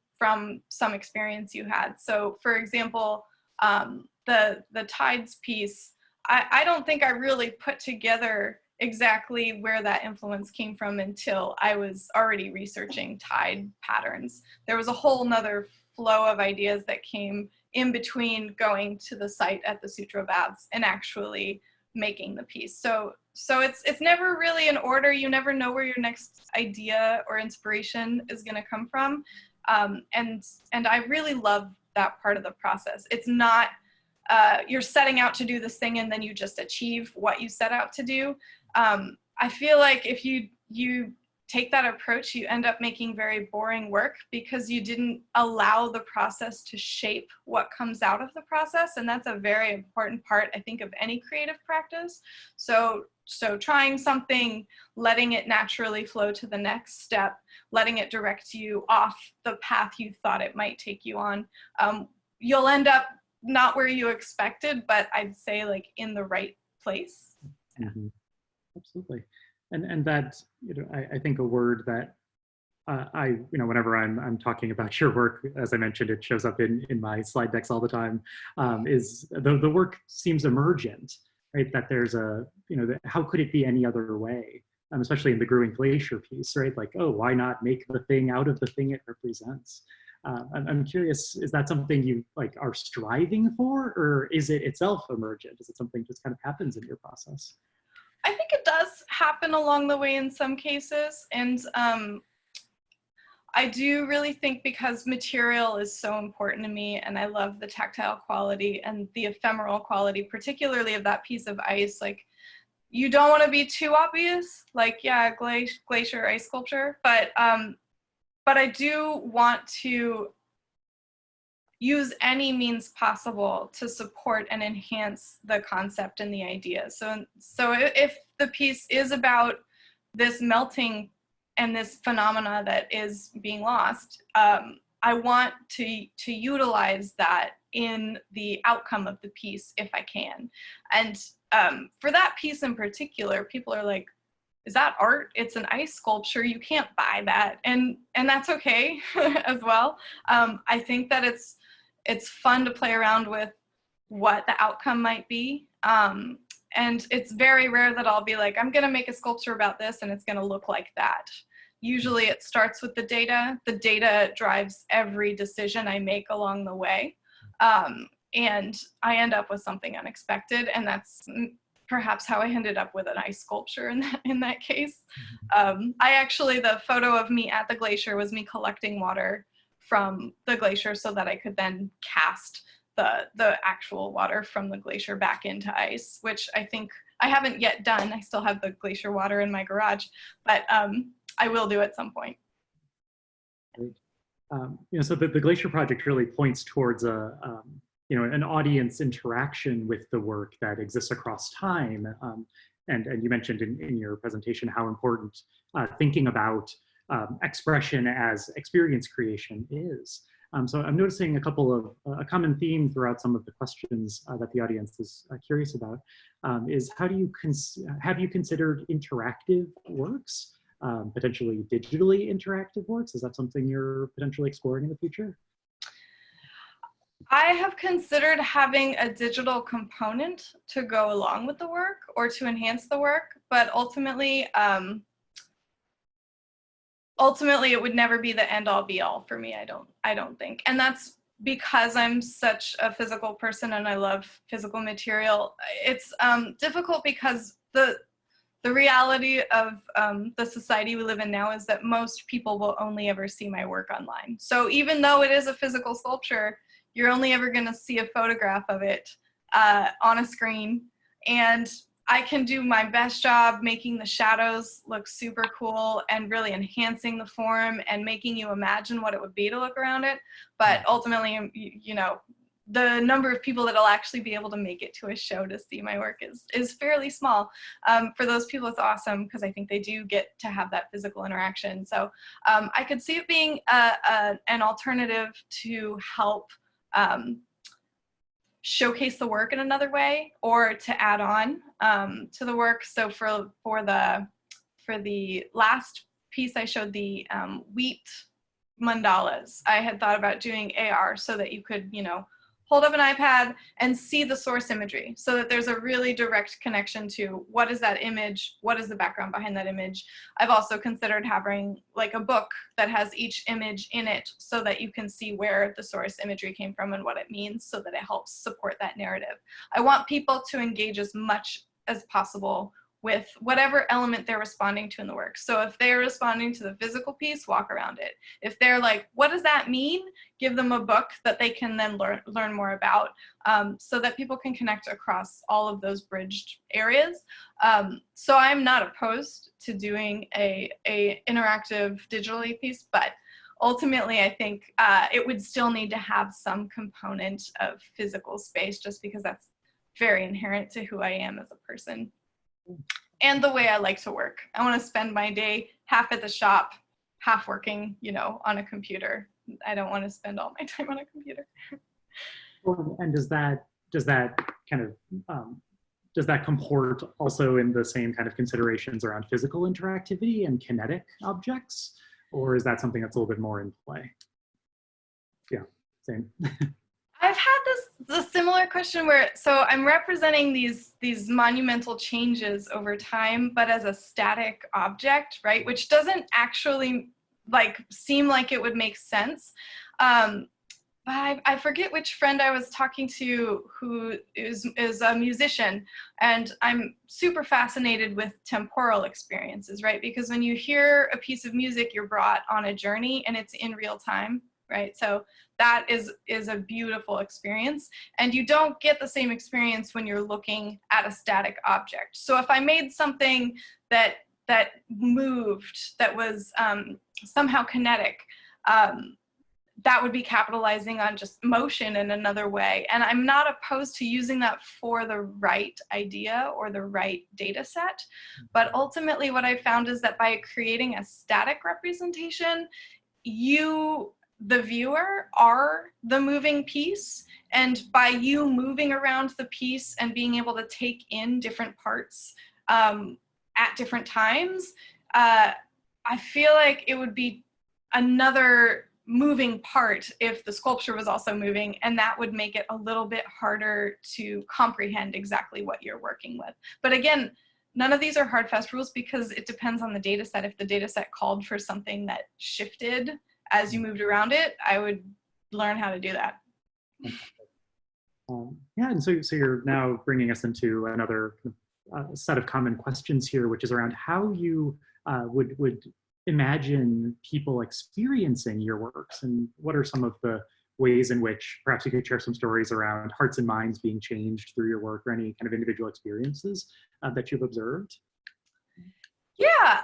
some experience you had. So for example, the tides piece, I don't think I really put together exactly where that influence came from until I was already researching tide patterns. There was a whole nother flow of ideas that came in between going to the site at the Sutro Baths and actually making the piece. So it's never really in order. You never know where your next idea or inspiration is going to come from. And I really love that part of the process. It's not you're setting out to do this thing and then you just achieve what you set out to do. I feel like if you take that approach, you end up making very boring work because you didn't allow the process to shape what comes out of the process. And that's a very important part, I think, of any creative practice. So trying something, letting it naturally flow to the next step, letting it direct you off the path you thought it might take you on. You'll end up not where you expected, but I'd say like in the right place.
Mm-hmm. Absolutely. And that, I think a word that whenever I'm talking about your work, as I mentioned, it shows up in my slide decks all the time, is the work seems emergent, right? That there's how could it be any other way? Especially in the Growing Glacier piece, right? Like, oh, why not make the thing out of the thing it represents? I'm curious, is that something you are striving for, or is it itself emergent? Is it something that just kind of happens in your process?
I think it does happen along the way in some cases. And I do really think because material is so important to me and I love the tactile quality and the ephemeral quality, particularly of that piece of ice, like you don't want to be too obvious, like, yeah, glacier ice sculpture, but I do want to use any means possible to support and enhance the concept and the idea. So if the piece is about this melting and this phenomena that is being lost, I want to utilize that in the outcome of the piece if I can. And for that piece in particular, people are like, is that art? It's an ice sculpture. You can't buy that. And that's okay as well. I think that it's fun to play around with what the outcome might be. And it's very rare that I'll be like, I'm gonna make a sculpture about this and it's gonna look like that. Usually it starts with the data. The data drives every decision I make along the way. And I end up with something unexpected, and that's perhaps how I ended up with an ice sculpture in that case. The photo of me at the glacier was me collecting water from the glacier so that I could then cast the actual water from the glacier back into ice, which I think I haven't yet done. I still have the glacier water in my garage, but I will do at some point.
Great. So the Glacier Project really points towards an audience interaction with the work that exists across time. And you mentioned in your presentation how important thinking about expression as experience creation is. So I'm noticing a common theme throughout some of the questions that the audience is curious about is have you considered interactive works, potentially digitally interactive works? Is that something you're potentially exploring in the future?
I have considered having a digital component to go along with the work or to enhance the work, but ultimately it would never be the end all be all for me, I don't think. And that's because I'm such a physical person and I love physical material. It's difficult because the reality of the society we live in now is that most people will only ever see my work online. So even though it is a physical sculpture, you're only ever going to see a photograph of it on a screen. And I can do my best job making the shadows look super cool and really enhancing the form and making you imagine what it would be to look around it. But ultimately, the number of people that will actually be able to make it to a show to see my work is fairly small. For those people, it's awesome because I think they do get to have that physical interaction. So I could see it being an alternative to help showcase the work in another way or to add on to the work. So for the last piece I showed, the wheat mandalas, I had thought about doing AR so that you could, hold up an iPad and see the source imagery so that there's a really direct connection to what is that image, what is the background behind that image. I've also considered having like a book that has each image in it so that you can see where the source imagery came from and what it means so that it helps support that narrative. I want people to engage as much as possible with whatever element they're responding to in the work. So if they're responding to the physical piece, walk around it. If they're like, what does that mean? Give them a book that they can then learn more about so that people can connect across all of those bridged areas. So I'm not opposed to doing a interactive digitally piece, but ultimately I think it would still need to have some component of physical space just because that's very inherent to who I am as a person. And the way I like to work. I want to spend my day half at the shop, half working, on a computer. I don't want to spend all my time on a computer.
Well, and does that kind of does that comport also in the same kind of considerations around physical interactivity and kinetic objects, or is that something that's a little bit more in play? Yeah, same.
I've had the similar question where, so I'm representing these monumental changes over time, but as a static object, right? Which doesn't actually seem like it would make sense. But I forget which friend I was talking to who is a musician, and I'm super fascinated with temporal experiences, right? Because when you hear a piece of music, you're brought on a journey and it's in real time. Right, so that is a beautiful experience, and you don't get the same experience when you're looking at a static object. So if I made something that moved, that was somehow kinetic, that would be capitalizing on just motion in another way. And I'm not opposed to using that for the right idea or the right data set. But ultimately what I found is that by creating a static representation, the viewer are the moving piece, and by you moving around the piece and being able to take in different parts at different times, I feel like it would be another moving part if the sculpture was also moving, and that would make it a little bit harder to comprehend exactly what you're working with. But again, none of these are hard, fast rules because it depends on the data set. If the data set called for something that shifted as you moved around it, I would learn how to do that.
Yeah, and so you're now bringing us into another set of common questions here, which is around how you would imagine people experiencing your works, and what are some of the ways in which perhaps you could share some stories around hearts and minds being changed through your work, or any kind of individual experiences that you've observed?
Yeah,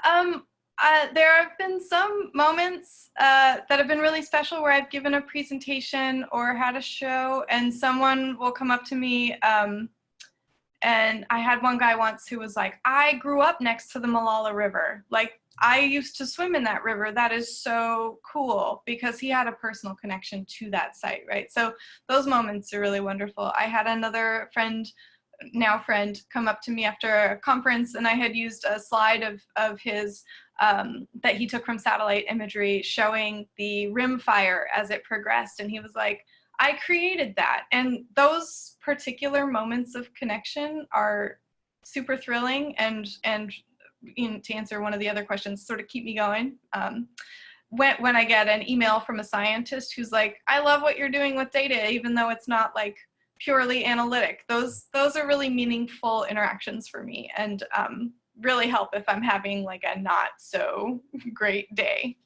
there have been some moments that have been really special where I've given a presentation or had a show and someone will come up to me, and I had one guy once who was like, I grew up next to the Malala River. Like, I used to swim in that river. That is so cool, because he had a personal connection to that site, right? So those moments are really wonderful. I had another friend, now friend, come up to me after a conference, and I had used a slide of his that he took from satellite imagery showing the rim fire as it progressed. And he was like, I created that. And those particular moments of connection are super thrilling, and to answer one of the other questions, sort of keep me going. When I get an email from a scientist who's like, I love what you're doing with data, even though it's not like purely analytic, those are really meaningful interactions for me, and really help if I'm having like a not so great day.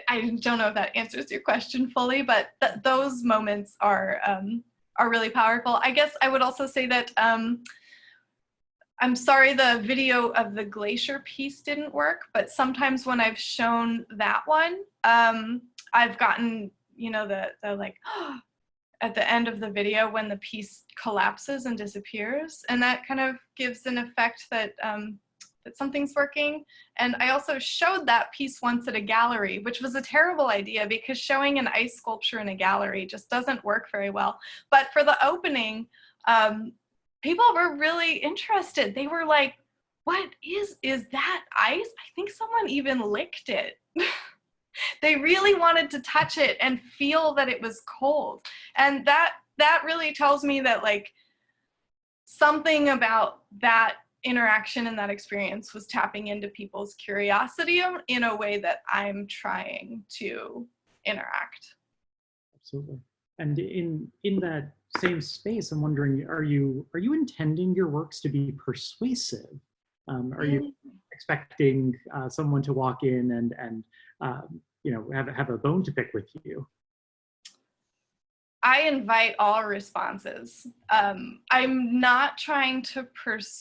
I don't know if that answers your question fully, but those moments are really powerful. I guess I would also say that I'm sorry the video of the glacier piece didn't work, but sometimes when I've shown that one, I've gotten, the like, at the end of the video when the piece collapses and disappears. And that kind of gives an effect that that something's working. And I also showed that piece once at a gallery, which was a terrible idea because showing an ice sculpture in a gallery just doesn't work very well. But for the opening, people were really interested. They were like, what is that ice? I think someone even licked it. They really wanted to touch it and feel that it was cold. And that really tells me that like something about that interaction and that experience was tapping into people's curiosity in a way that I'm trying to interact.
Absolutely. And in that same space, I'm wondering, are you intending your works to be persuasive? Are you expecting someone to walk in and you know, have a bone to pick with you?
I invite all responses. I'm not trying to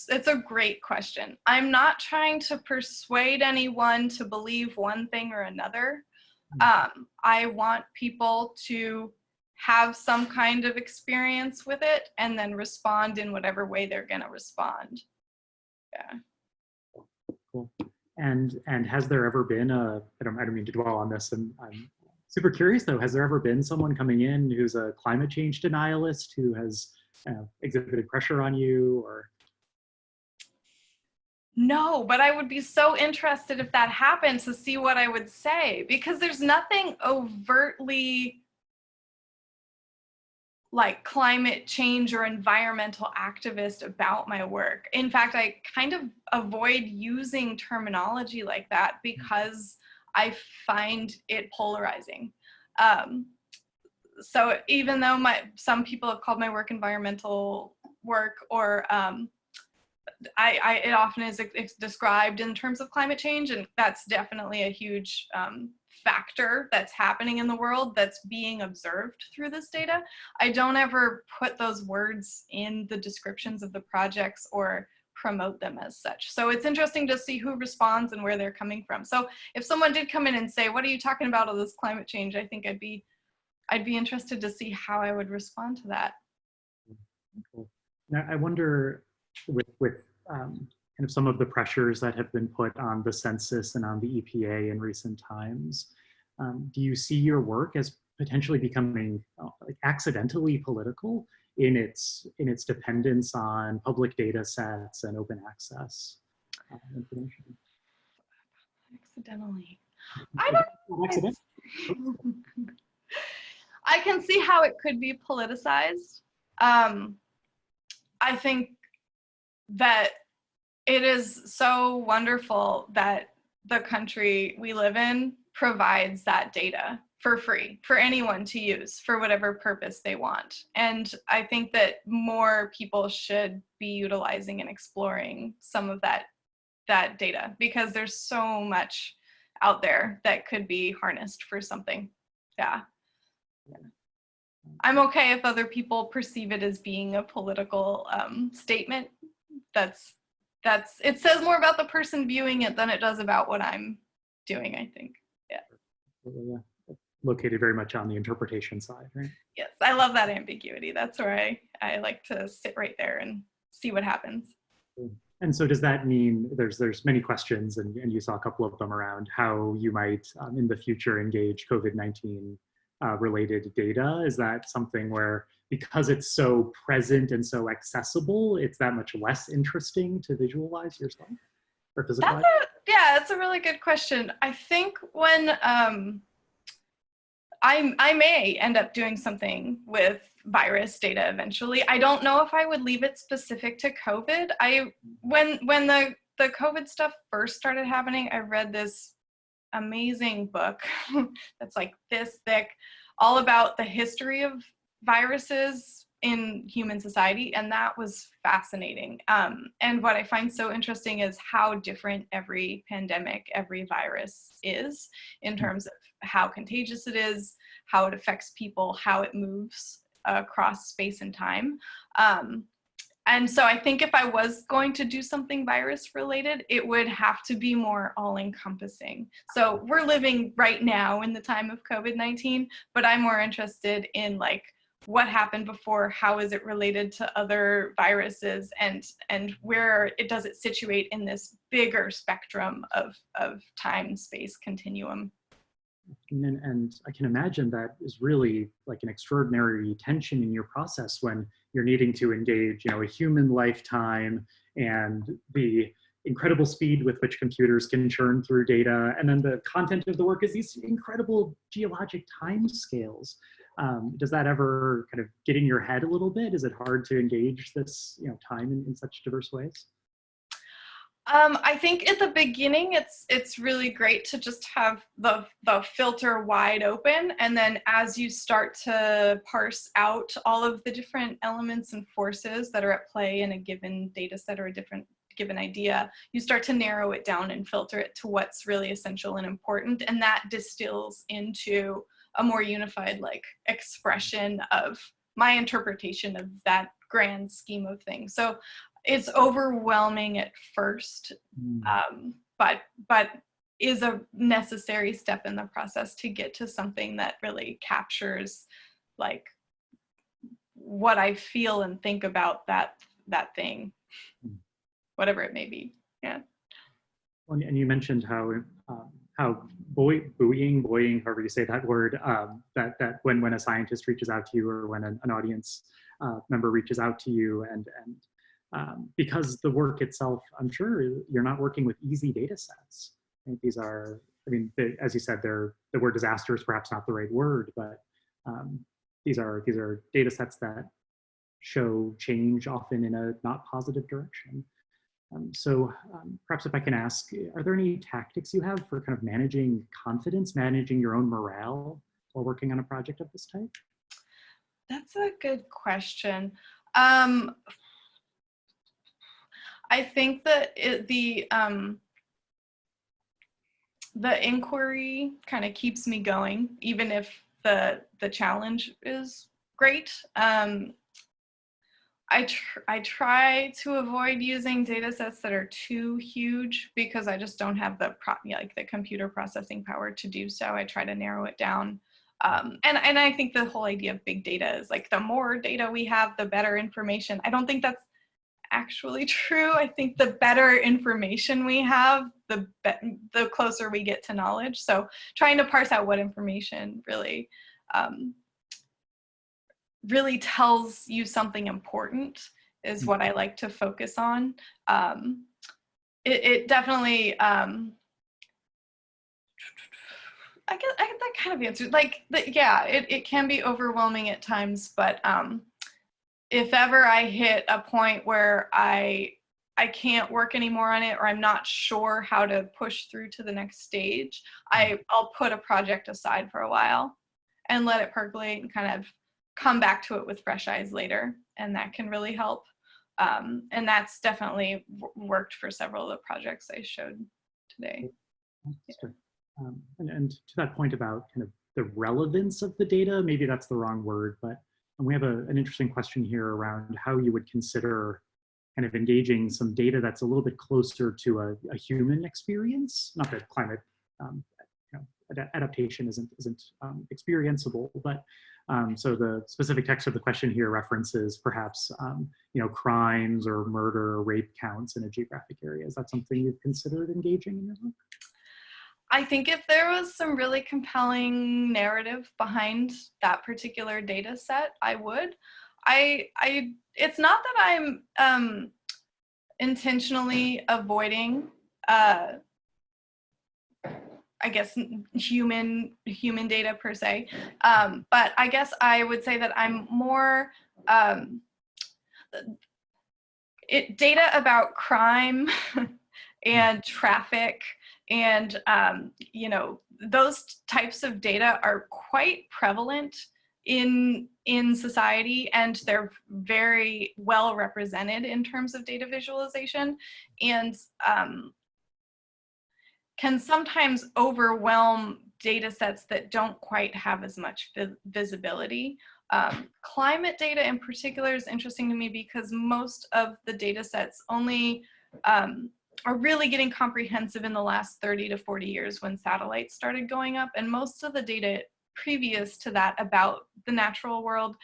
it's a great question. I'm not trying to persuade anyone to believe one thing or another. I want people to have some kind of experience with it and then respond in whatever way they're gonna respond. Yeah.
Cool. And has there ever been I don't mean to dwell on this, and I'm super curious though, has there ever been someone coming in who's a climate change denialist who has exhibited pressure on you, or?
No, but I would be so interested if that happened to see what I would say, because there's nothing overtly like climate change or environmental activist about my work. In fact, I kind of avoid using terminology like that because I find it polarizing. So even though some people have called my work environmental work, or it often is described in terms of climate change, and that's definitely a huge factor that's happening in the world that's being observed through this data. I don't ever put those words in the descriptions of the projects or promote them as such. So it's interesting to see who responds and where they're coming from. So if someone did come in and say, what are you talking about all this climate change? I think I'd be interested to see how I would respond to that.
Cool. Now, I wonder with kind of some of the pressures that have been put on the census and on the EPA in recent times, do you see your work as potentially becoming like accidentally political in its dependence on public data sets and open access information?
Accidentally. I don't know. I can see how it could be politicized. I think that it is so wonderful that the country we live in provides that data for free for anyone to use for whatever purpose they want. And I think that more people should be utilizing and exploring some of that data, because there's so much out there that could be harnessed for something. Yeah. I'm okay if other people perceive it as being a political statement. It says more about the person viewing it than it does about what I'm doing, I think. Yeah.
Located very much on the interpretation side, right?
Yes, I love that ambiguity. That's where I like to sit right there and see what happens.
And so does that mean there's many questions, and you saw a couple of them around how you might in the future engage COVID-19 related data? Is that something where, because it's so present and so accessible, it's that much less interesting to visualize yourself or physicalize?
That's a really good question. I think when I may end up doing something with virus data eventually. I don't know if I would leave it specific to COVID. When the COVID stuff first started happening, I read this amazing book that's like this thick, all about the history of viruses in human society, and that was fascinating. And what I find so interesting is how different every pandemic, every virus is in terms of how contagious it is, how it affects people, how it moves across space and time. And so I think if I was going to do something virus related, it would have to be more all-encompassing. So we're living right now in the time of COVID-19, but I'm more interested in like what happened before, how is it related to other viruses, and where does it situate in this bigger spectrum of time-space continuum.
And I can imagine that is really like an extraordinary tension in your process when you're needing to engage, a human lifetime and the incredible speed with which computers can churn through data. And then the content of the work is these incredible geologic timescales. Does that ever kind of get in your head a little bit? Is it hard to engage this, time in such diverse ways?
I think at the beginning, it's really great to just have the filter wide open. And then as you start to parse out all of the different elements and forces that are at play in a given data set or a given idea, you start to narrow it down and filter it to what's really essential and important. And that distills into a more unified expression of my interpretation of that grand scheme of things. So it's overwhelming at first, but is a necessary step in the process to get to something that really captures what I feel and think about that thing, whatever it may be. Yeah.
Well, and you mentioned how buoying, however you say that word, that when a scientist reaches out to you or when an audience member reaches out to you, and because the work itself, I'm sure you're not working with easy data sets. Right? These are, as you said, the word disaster is perhaps not the right word, but these are data sets that show change often in a not positive direction. So perhaps if I can ask, are there any tactics you have for kind of managing confidence, managing your own morale while working on a project of this type?
That's a good question. I think that the inquiry kind of keeps me going, even if the challenge is great. I try to avoid using data sets that are too huge because I just don't have the computer processing power to do so. I try to narrow it down. And I think the whole idea of big data is the more data we have, the better information. I don't think that's actually true. I think the better information we have, the closer we get to knowledge. So trying to parse out what information really tells you something important is what I like to focus on. It definitely, I guess that kind of answers, yeah, it can be overwhelming at times, but if ever I hit a point where I can't work anymore on it, or I'm not sure how to push through to the next stage, I'll put a project aside for a while and let it percolate and kind of come back to it with fresh eyes later. And that can really help. And that's definitely worked for several of the projects I showed today.
Yeah. And to that point about kind of the relevance of the data, maybe that's the wrong word, but we have an interesting question here around how you would consider kind of engaging some data that's a little bit closer to a human experience. Not that climate adaptation isn't experienceable, but so the specific text of the question here references perhaps crimes or murder or rape counts in a geographic area. Is that something you've considered engaging in your work?
I think if there was some really compelling narrative behind that particular data set, I would. It's not that I'm intentionally avoiding, I guess, human data per se, but I guess I would say that I'm more data about crime and traffic. And, those types of data are quite prevalent in society, and they're very well represented in terms of data visualization, and can sometimes overwhelm data sets that don't quite have as much visibility. Climate data in particular is interesting to me because most of the data sets only are really getting comprehensive in the last 30 to 40 years when satellites started going up. And most of the data previous to that about the natural world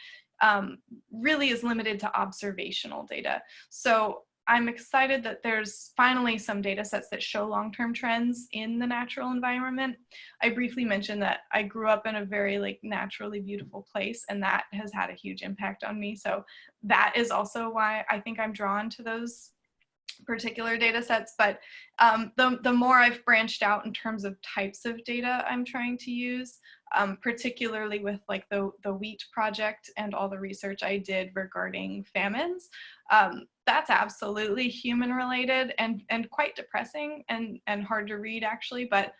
really is limited to observational data. So I'm excited that there's finally some data sets that show long-term trends in the natural environment. I briefly mentioned that I grew up in a very like naturally beautiful place, and that has had a huge impact on me. So that is also why I think I'm drawn to those particular data sets. But the more I've branched out in terms of types of data I'm trying to use, particularly with like the wheat project and all the research I did regarding famines, that's absolutely human related and quite depressing and hard to read actually. But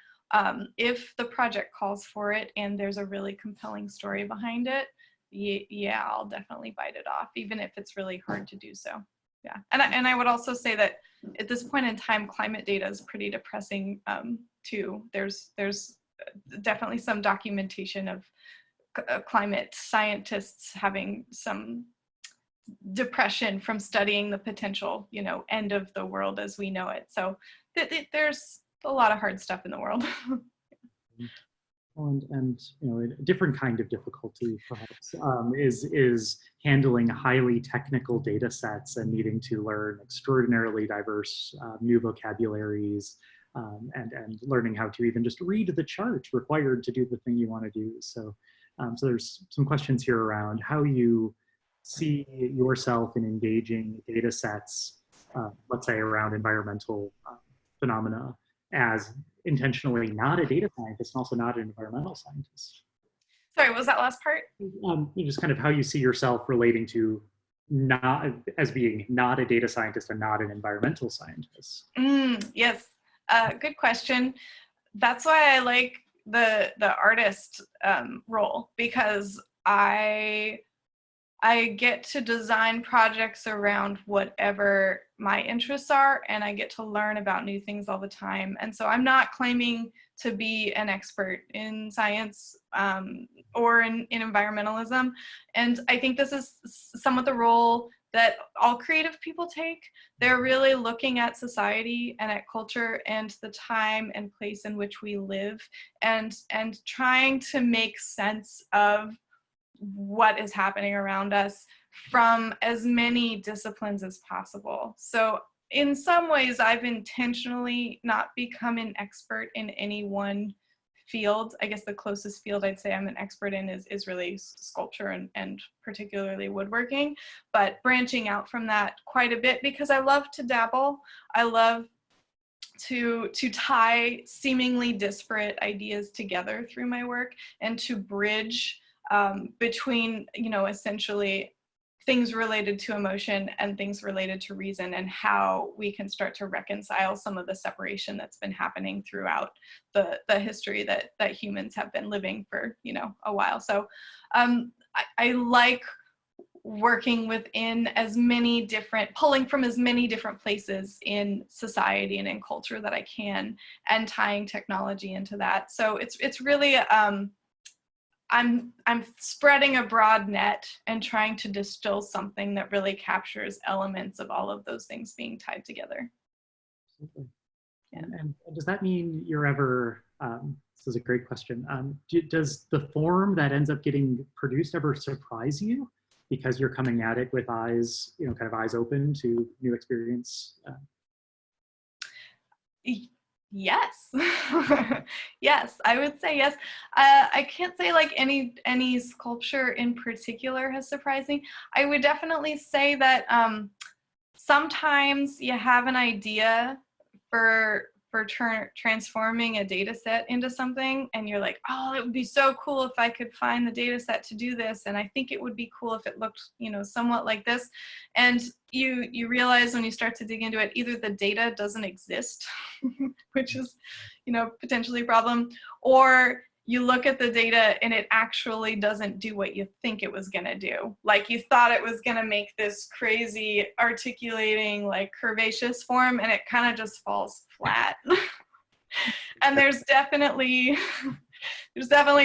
if the project calls for it and there's a really compelling story behind it, yeah, I'll definitely bite it off, even if it's really hard to do so. Yeah, and I would also say that at this point in time, climate data is pretty depressing too. There's definitely some documentation of climate scientists having some depression from studying the potential, you know, end of the world as we know it. So there's a lot of hard stuff in the world.
And you know, a different kind of difficulty perhaps is handling highly technical data sets and needing to learn extraordinarily diverse new vocabularies and learning how to even just read the chart required to do the thing you want to do. So, so there's some questions here around how you see yourself in engaging data sets, let's say around environmental phenomena, as intentionally not a data scientist and also not an environmental scientist.
Sorry, what was that last part?
Just kind of how you see yourself relating to not as being not a data scientist and not an environmental scientist.
Yes, good question. That's why I like the artist role, because I get to design projects around whatever my interests are, and I get to learn about new things all the time. And so I'm not claiming to be an expert in science or in environmentalism. And I think this is some of the role that all creative people take. They're really looking at society and at culture and the time and place in which we live, and trying to make sense of what is happening around us from as many disciplines as possible. So in some ways, I've intentionally not become an expert in any one field. I guess the closest field I'd say I'm an expert in is really sculpture and particularly woodworking, but branching out from that quite a bit because I love to dabble. I love to tie seemingly disparate ideas together through my work and to bridge between, you know, essentially things related to emotion and things related to reason, and how we can start to reconcile some of the separation that's been happening throughout the history that humans have been living for, you know, a while. So I like working within as many different, pulling from as many different places in society and in culture that I can, and tying technology into that. So it's really I'm spreading a broad net and trying to distill something that really captures elements of all of those things being tied together.
Absolutely. Yeah. And does that mean you're ever, this is a great question, does the form that ends up getting produced ever surprise you because you're coming at it with eyes, you know, kind of eyes open to new experience?
Yes. Yes, I would say yes. I can't say like any sculpture in particular has surprised me. I would definitely say that sometimes you have an idea for transforming a data set into something, and you're like, oh, it would be so cool if I could find the data set to do this, and I think it would be cool if it looked, you know, somewhat like this. And you realize when you start to dig into it, either the data doesn't exist, which is, you know, potentially a problem, or you look at the data and it actually doesn't do what you think it was gonna do. Like you thought it was gonna make this crazy articulating, like curvaceous form, and it kind of just falls flat. And there's definitely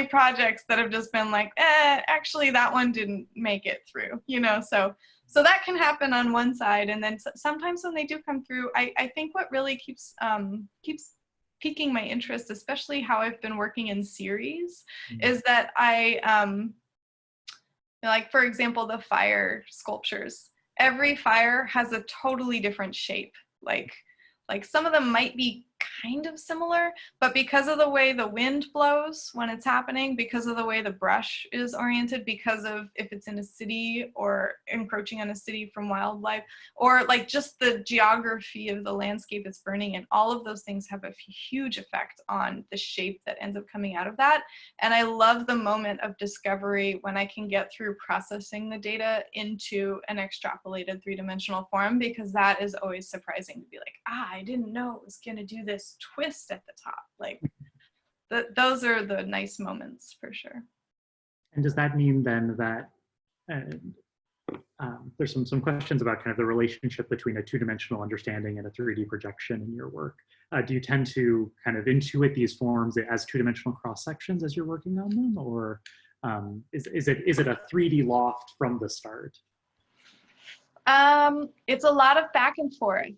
projects that have just been like, actually that one didn't make it through, you know? So that can happen on one side. And then sometimes when they do come through, I think what really keeps piquing my interest, especially how I've been working in series, is that Like, for example, the fire sculptures. Every fire has a totally different shape. Like some of them might be kind of similar, but because of the way the wind blows when it's happening, because of the way the brush is oriented, because of if it's in a city or encroaching on a city from wildlife, or like just the geography of the landscape it's burning in, all of those things have a huge effect on the shape that ends up coming out of that. And I love the moment of discovery when I can get through processing the data into an extrapolated three-dimensional form, because that is always surprising to be like, I didn't know it was going to do this twist at the top. Like those are the nice moments for sure.
And does that mean then that there's some questions about kind of the relationship between a two-dimensional understanding and a 3D projection in your work? Do you tend to kind of intuit these forms as two-dimensional cross-sections as you're working on them, or is it a 3D loft from the start?
It's a lot of back and forth.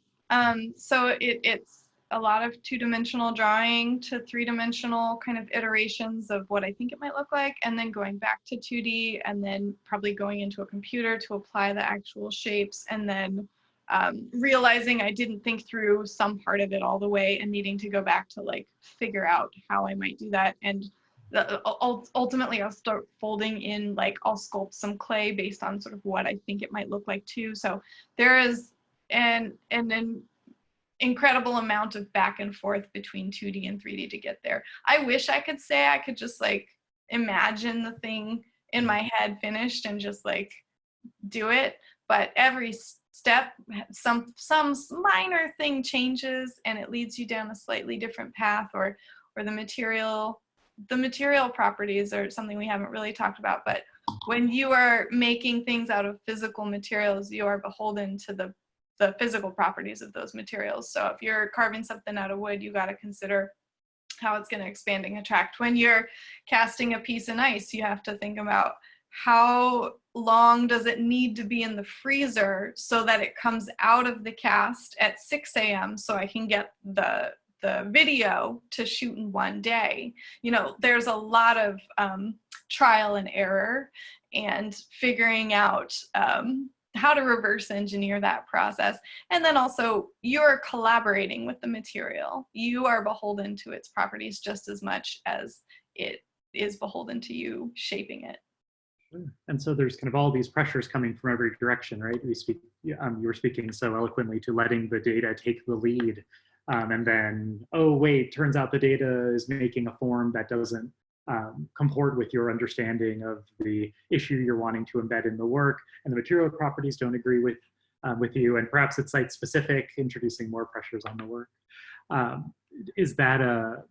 So it's a lot of two-dimensional drawing to three-dimensional kind of iterations of what I think it might look like, and then going back to 2D, and then probably going into a computer to apply the actual shapes, and then realizing I didn't think through some part of it all the way and needing to go back to like figure out how I might do that. And ultimately I'll start folding in, like I'll sculpt some clay based on sort of what I think it might look like too. So there is an incredible amount of back and forth between 2D and 3D to get there. I wish I could say I could just like imagine the thing in my head finished and just like do it, but every step, some minor thing changes and it leads you down a slightly different path, or the material properties are something we haven't really talked about. But when you are making things out of physical materials, you are beholden to the physical properties of those materials. So if you're carving something out of wood, you got to consider how it's going to expand and contract. When you're casting a piece in ice, you have to think about how long does it need to be in the freezer so that it comes out of the cast at 6 a.m. so I can get the video to shoot in one day. You know, there's a lot of trial and error and figuring out how to reverse engineer that process. And then also you're collaborating with the material. You are beholden to its properties just as much as it is beholden to you shaping it.
And so there's kind of all these pressures coming from every direction, right? You were speaking so eloquently to letting the data take the lead. And then, oh wait, turns out the data is making a form that doesn't comport with your understanding of the issue you're wanting to embed in the work, and the material properties don't agree with you, and perhaps it's site specific, introducing more pressures on the work. Is that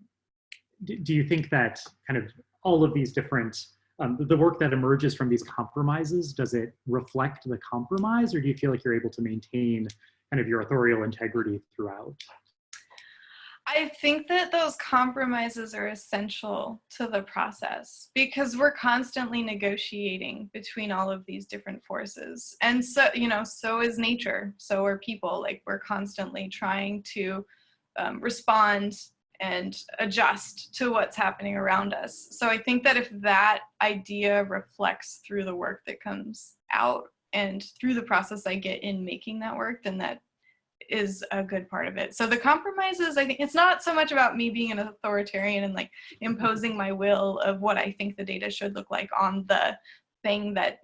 do you think that kind of all of these different, the work that emerges from these compromises, does it reflect the compromise, or do you feel like you're able to maintain kind of your authorial integrity throughout?
I think that those compromises are essential to the process, because we're constantly negotiating between all of these different forces. And so, you know, so is nature, so are people. Like, we're constantly trying to respond and adjust to what's happening around us. So I think that if that idea reflects through the work that comes out and through the process I get in making that work, then that is a good part of it. So the compromises, I think it's not so much about me being an authoritarian and like imposing my will of what I think the data should look like on the thing that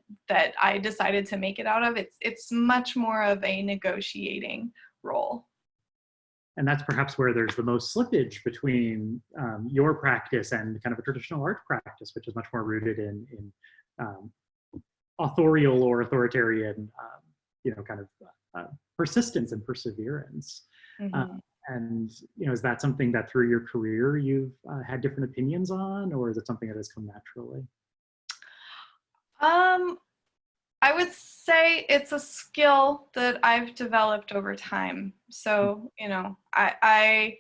I decided to make it out of. It's much more of a negotiating role.
And that's perhaps where there's the most slippage between your practice and kind of a traditional art practice, which is much more rooted in authorial or authoritarian, you know, kind of persistence and perseverance.
Mm-hmm.
And, you know, is that something that through your career you've had different opinions on, or is it something that has come naturally?
I would say it's a skill that I've developed over time. So, you know, I've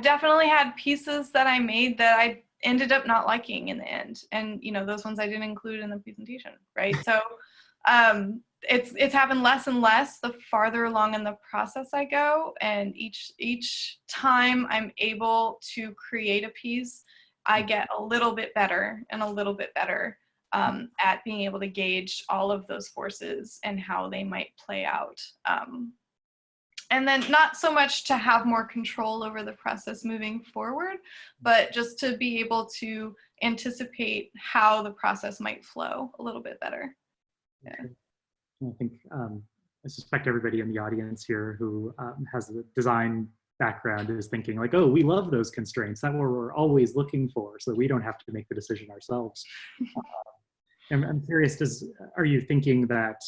definitely had pieces that I made that I ended up not liking in the end. And, you know, those ones I didn't include in the presentation, right? So it's happened less and less the farther along in the process I go. And each time I'm able to create a piece, I get a little bit better and a little bit better. at being able to gauge all of those forces and how they might play out. And then not so much to have more control over the process moving forward, but just to be able to anticipate how the process might flow a little bit better. Yeah.
I think, I suspect everybody in the audience here who has a design background is thinking like, oh, we love those constraints. That's what we're always looking for, so we don't have to make the decision ourselves. I'm curious, are you thinking that,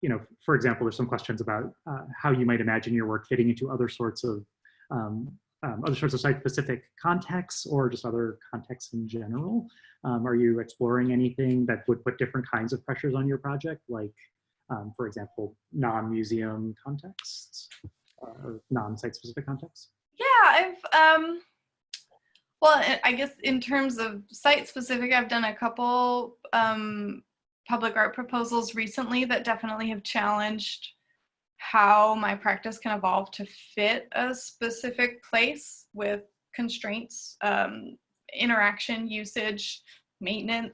you know, for example, there's some questions about how you might imagine your work fitting into other sorts of site-specific contexts or just other contexts in general? Are you exploring anything that would put different kinds of pressures on your project, like, for example, non-museum contexts or non-site-specific contexts?
Yeah, well, I guess in terms of site-specific, I've done a couple public art proposals recently that definitely have challenged how my practice can evolve to fit a specific place with constraints, interaction, usage, maintenance,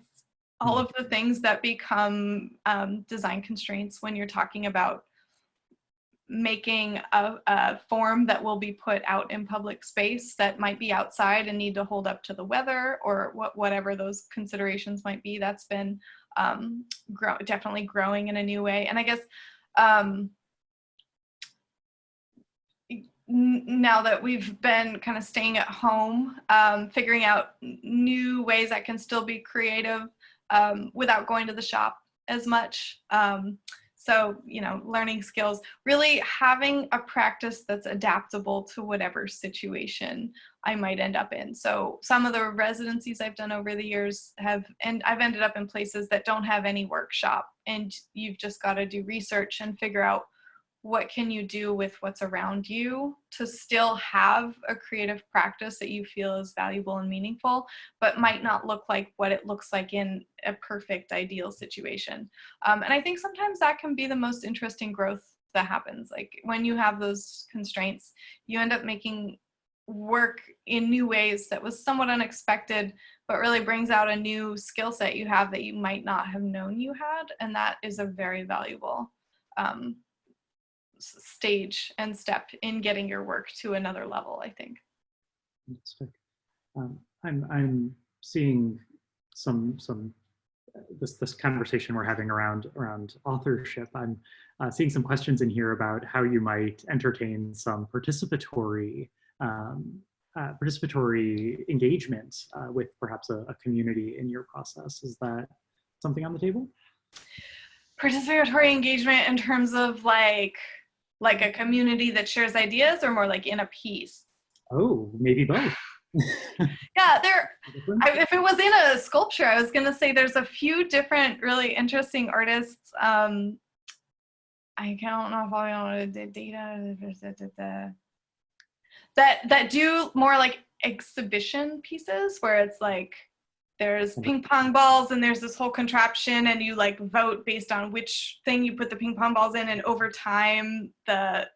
all of the things that become design constraints when you're talking about making a form that will be put out in public space that might be outside and need to hold up to the weather or whatever those considerations might be. That's been definitely growing in a new way. And I guess now that we've been kind of staying at home, figuring out new ways I can still be creative without going to the shop as much. So, you know, learning skills, really having a practice that's adaptable to whatever situation I might end up in. So some of the residencies I've done over the years I've ended up in places that don't have any workshop, and you've just got to do research and figure out what can you do with what's around you to still have a creative practice that you feel is valuable and meaningful, but might not look like what it looks like in a perfect ideal situation. And I think sometimes that can be the most interesting growth that happens. Like when you have those constraints, you end up making work in new ways that was somewhat unexpected, but really brings out a new skill set you have that you might not have known you had. And that is a very valuable stage and step in getting your work to another level, I think.
I'm seeing this conversation we're having around authorship. I'm seeing some questions in here about how you might entertain some participatory engagement with perhaps a community in your process. Is that something on the table?
Participatory engagement in terms of like a community that shares ideas, or more like in a piece?
Oh, maybe both.
Yeah, if it was in a sculpture, I was going to say there's a few different really interesting artists. I don't know if I know the data that do more like exhibition pieces where it's like there's ping pong balls and there's this whole contraption and you like vote based on which thing you put the ping pong balls in, and over time the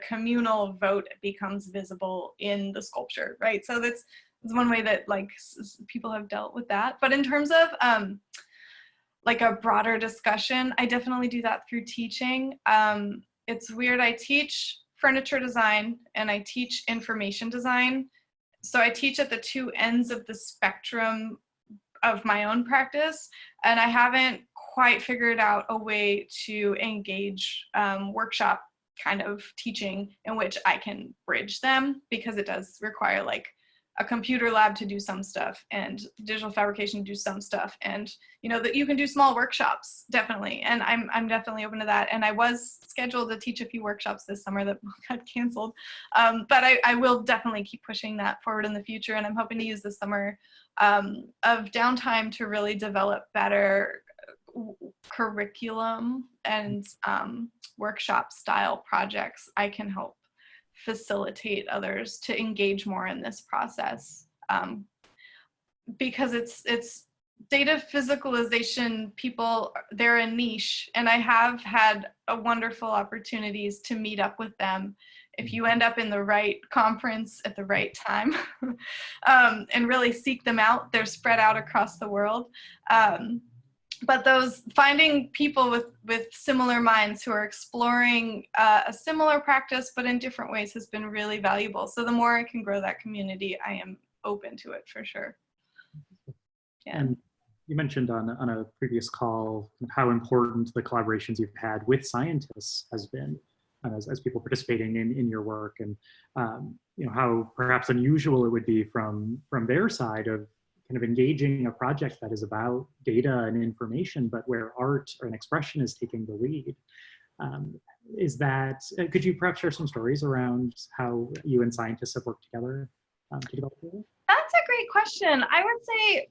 communal vote becomes visible in the sculpture, right? So that's one way that like people have dealt with that. But in terms of like a broader discussion, I definitely do that through teaching. It's weird, I teach furniture design and I teach information design. So I teach at the two ends of the spectrum of my own practice, and I haven't quite figured out a way to engage workshop kind of teaching in which I can bridge them, because it does require like a computer lab to do some stuff and digital fabrication to do some stuff, and you know that you can do small workshops definitely, and I'm definitely open to that. And I was scheduled to teach a few workshops this summer that got canceled, but I will definitely keep pushing that forward in the future, and I'm hoping to use the summer of downtime to really develop better curriculum and workshop style projects I can help facilitate others to engage more in this process, because it's data physicalization people, they're a niche, and I have had wonderful opportunities to meet up with them if you end up in the right conference at the right time and really seek them out. They're spread out across the world. but those finding people with similar minds who are exploring a similar practice but in different ways has been really valuable. So the more I can grow that community, I am open to it for sure. Yeah.
And you mentioned on a previous call how important the collaborations you've had with scientists has been as people participating in your work, and you know, how perhaps unusual it would be from their side of kind of engaging a project that is about data and information, but where art or an expression is taking the lead. Is that, could you perhaps share some stories around how you and scientists have worked together to develop it?
That's a great question. I would say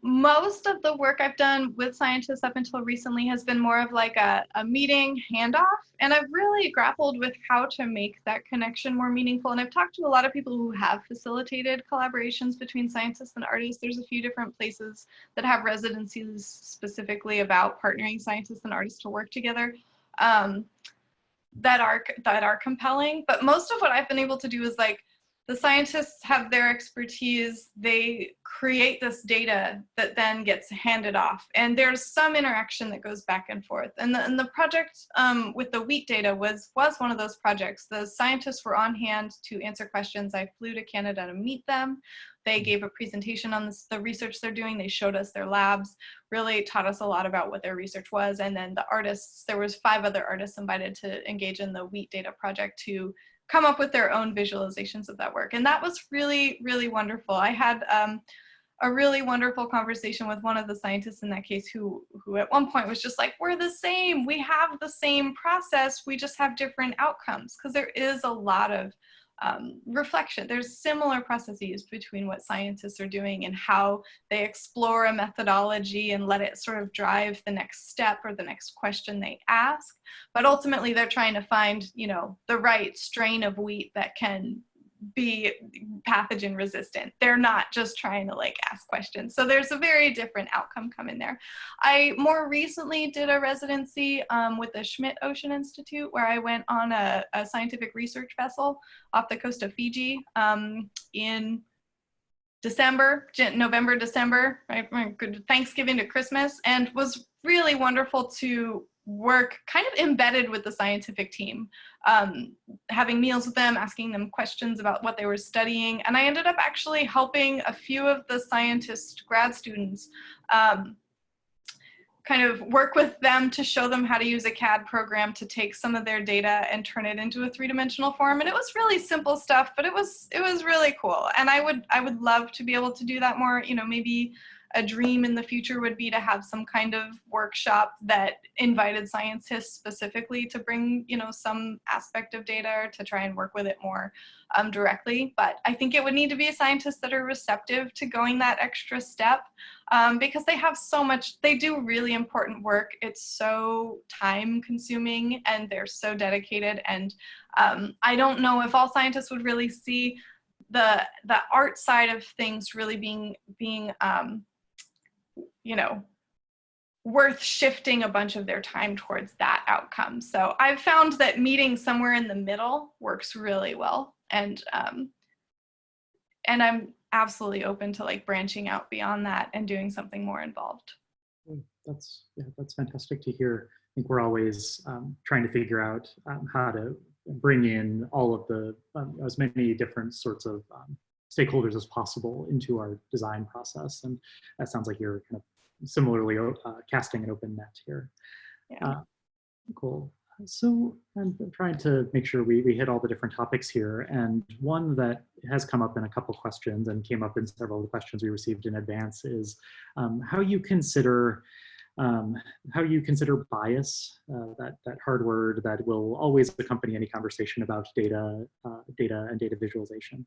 most of the work I've done with scientists up until recently has been more of like a meeting handoff. And I've really grappled with how to make that connection more meaningful. And I've talked to a lot of people who have facilitated collaborations between scientists and artists. There's a few different places that have residencies specifically about partnering scientists and artists to work together that are compelling. But most of what I've been able to do is like, the scientists have their expertise, they create this data that then gets handed off. And there's some interaction that goes back and forth. And the project with the wheat data was one of those projects. The scientists were on hand to answer questions. I flew to Canada to meet them. They gave a presentation on the research they're doing. They showed us their labs, really taught us a lot about what their research was. And then the artists, there was 5 other artists invited to engage in the wheat data project to come up with their own visualizations of that work. And that was really, really wonderful. I had a really wonderful conversation with one of the scientists in that case who at one point was just like, we're the same, we have the same process, we just have different outcomes. Because there is a lot of reflection. There's similar processes between what scientists are doing and how they explore a methodology and let it sort of drive the next step or the next question they ask. But ultimately they're trying to find, you know, the right strain of wheat that can be pathogen resistant. They're not just trying to like ask questions. So there's a very different outcome coming there. I more recently did a residency with the Schmidt Ocean Institute where I went on a scientific research vessel off the coast of Fiji in November, December, right? Thanksgiving to Christmas, and was really wonderful to work kind of embedded with the scientific team, having meals with them, asking them questions about what they were studying. And I ended up actually helping a few of the scientist grad students kind of work with them to show them how to use a CAD program to take some of their data and turn it into a 3-dimensional form. And it was really simple stuff, but it was really cool. And I would love to be able to do that more. You know, maybe a dream in the future would be to have some kind of workshop that invited scientists specifically to bring, you know, some aspect of data or to try and work with it more directly. But I think it would need to be scientists that are receptive to going that extra step because they have so much, they do really important work. It's so time consuming and they're so dedicated. And I don't know if all scientists would really see the art side of things really being you know, worth shifting a bunch of their time towards that outcome. So I've found that meeting somewhere in the middle works really well. And I'm absolutely open to like branching out beyond that and doing something more involved.
That's fantastic to hear. I think we're always trying to figure out how to bring in all of the, as many different sorts of stakeholders as possible into our design process. And that sounds like you're kind of similarly casting an open net here.
Yeah.
Cool. So I'm trying to make sure we hit all the different topics here. And one that has come up in a couple questions and came up in several of the questions we received in advance is how you consider bias, that hard word that will always accompany any conversation about data and data visualization.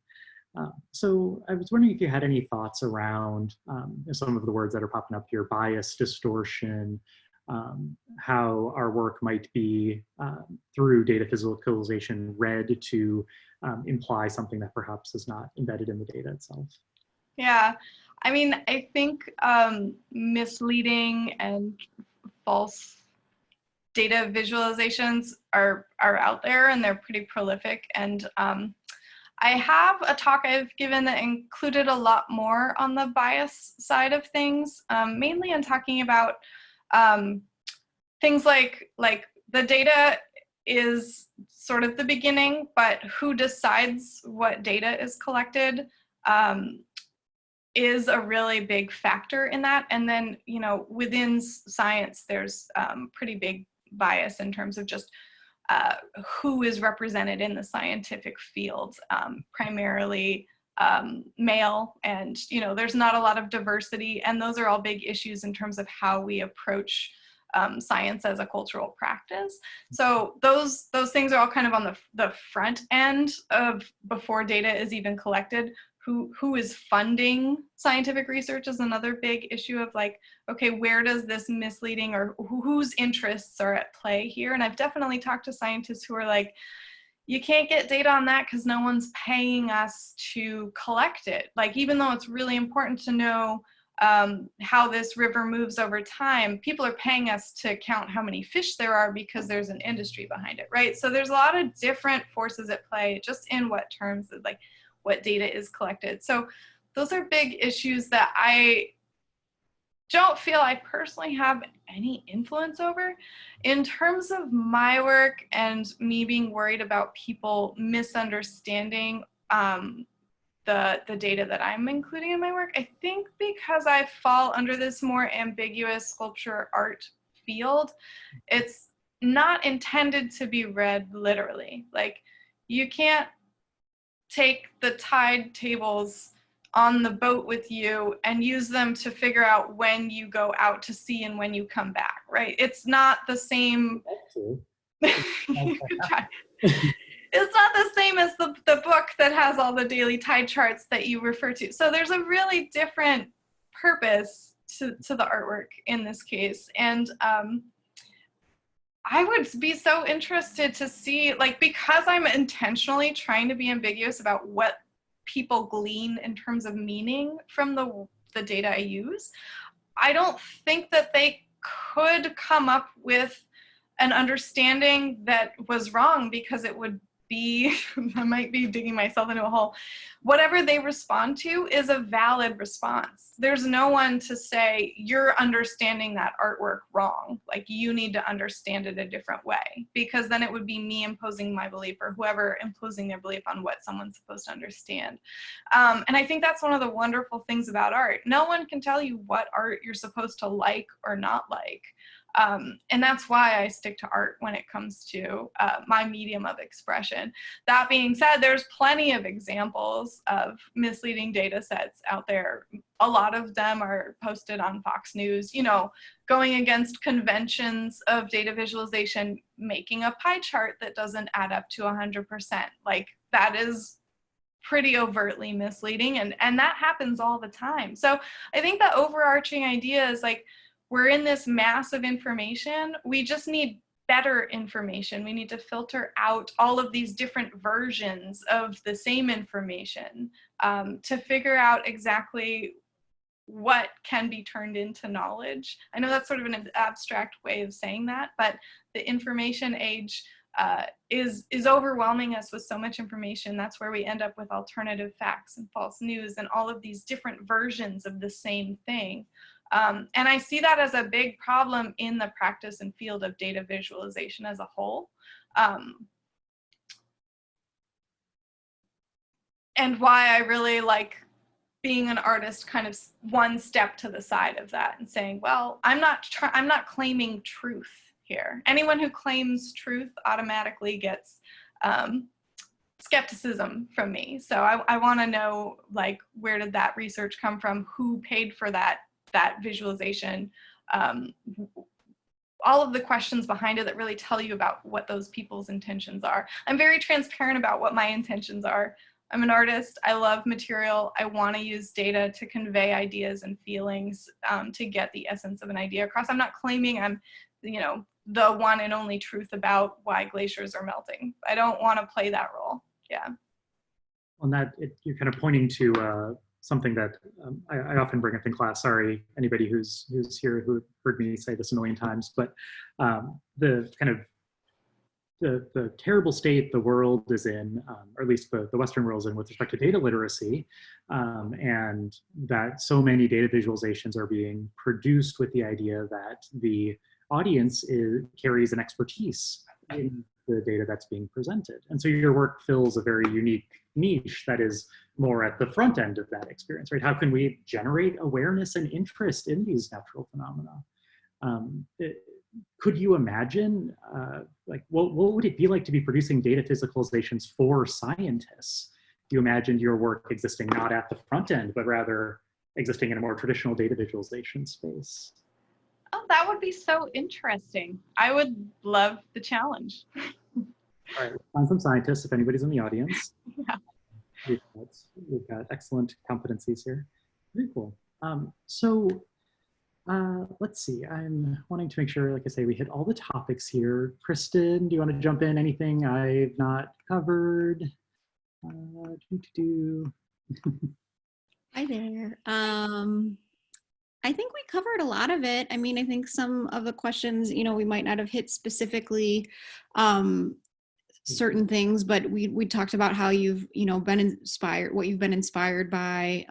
So I was wondering if you had any thoughts around some of the words that are popping up here: bias, distortion, how our work might be through data physicalization read to imply something that perhaps is not embedded in the data itself.
Yeah, I mean, I think misleading and false data visualizations are out there and they're pretty prolific. And I have a talk I've given that included a lot more on the bias side of things, mainly in talking about things like the data is sort of the beginning, but who decides what data is collected is a really big factor in that. And then, you know, within science, there's pretty big bias in terms of just who is represented in the scientific field, primarily male, and, you know, there's not a lot of diversity, and those are all big issues in terms of how we approach science as a cultural practice. So those things are all kind of on the front end of before data is even collected. Who is funding scientific research is another big issue of like, okay, where does this misleading, or whose interests are at play here? And I've definitely talked to scientists who are like, you can't get data on that because no one's paying us to collect it. Like, even though it's really important to know how this river moves over time, people are paying us to count how many fish there are because there's an industry behind it, right? So there's a lot of different forces at play just in what terms of like what data is collected. So those are big issues that I don't feel I personally have any influence over. In terms of my work and me being worried about people misunderstanding the data that I'm including in my work, I think because I fall under this more ambiguous sculpture art field, it's not intended to be read literally. Like, you can't take the tide tables on the boat with you and use them to figure out when you go out to sea and when you come back, right? It's not the same. You could try. It's not the same as the book that has all the daily tide charts that you refer to. So there's a really different purpose to the artwork in this case. And I would be so interested to see, like, because I'm intentionally trying to be ambiguous about what people glean in terms of meaning from the data I use, I don't think that they could come up with an understanding that was wrong, because it would be, I might be digging myself into a hole. Whatever they respond to is a valid response. There's no one to say, you're understanding that artwork wrong. Like, you need to understand it a different way, because then it would be me imposing my belief, or whoever imposing their belief on what someone's supposed to understand. And I think that's one of the wonderful things about art. No one can tell you what art you're supposed to like or not like. And that's why I stick to art when it comes to my medium of expression. That being said, there's plenty of examples of misleading data sets out there. A lot of them are posted on Fox News, you know, going against conventions of data visualization, making a pie chart that doesn't add up to 100%. Like, that is pretty overtly misleading, and that happens all the time. So I think the overarching idea is, like, we're in this mass of information. We just need better information. We need to filter out all of these different versions of the same information to figure out exactly what can be turned into knowledge. I know that's sort of an abstract way of saying that, but the information age is overwhelming us with so much information. That's where we end up with alternative facts and false news and all of these different versions of the same thing. And I see that as a big problem in the practice and field of data visualization as a whole. And why I really like being an artist kind of one step to the side of that and saying, well, I'm not claiming truth here. Anyone who claims truth automatically gets skepticism from me. So I want to know, like, where did that research come from? Who paid for that visualization? All of the questions behind it that really tell you about what those people's intentions are. I'm very transparent about what my intentions are. I'm an artist. I love material. I want to use data to convey ideas and feelings to get the essence of an idea across. I'm not claiming I'm, you know, the one and only truth about why glaciers are melting. I don't want to play that role. Yeah.
On that, you're kind of pointing to something that I often bring up in class. Sorry, anybody who's here who heard me say this a million times, but the kind of the terrible state the world is in, or at least the Western world is in with respect to data literacy, and that so many data visualizations are being produced with the idea that the audience carries an expertise in the data that's being presented. And so your work fills a very unique niche that is more at the front end of that experience, right? How can we generate awareness and interest in these natural phenomena? Could you imagine, like, what would it be like to be producing data physicalizations for scientists? You imagined your work existing not at the front end, but rather existing in a more traditional data visualization space.
Oh, that would be so interesting. I would love the challenge.
All right, let's find some scientists if anybody's in the audience.
Yeah.
We've got excellent competencies here. Very cool. Let's see, I'm wanting to make sure, like I say, we hit all the topics here. Kristen, do you want to jump in? Anything I've not covered?
Hi there. I think we covered a lot of it. I mean, I think some of the questions, we might not have hit specifically certain things, but we talked about how you've, been inspired, what you've been inspired by,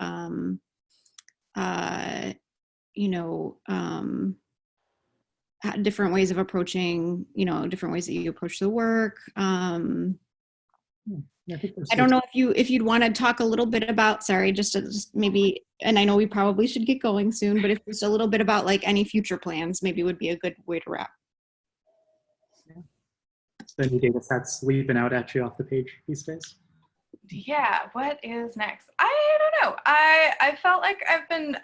different ways of approaching, different ways that you approach the work. I don't know if you'd want to talk a little bit about, sorry, just maybe, and I know we probably should get going soon, but if just a little bit about like any future plans, maybe would be a good way to wrap.
Yeah. So any data sets leaping out at you off the page these days?
Yeah, what is next? I don't know. I felt like I've been,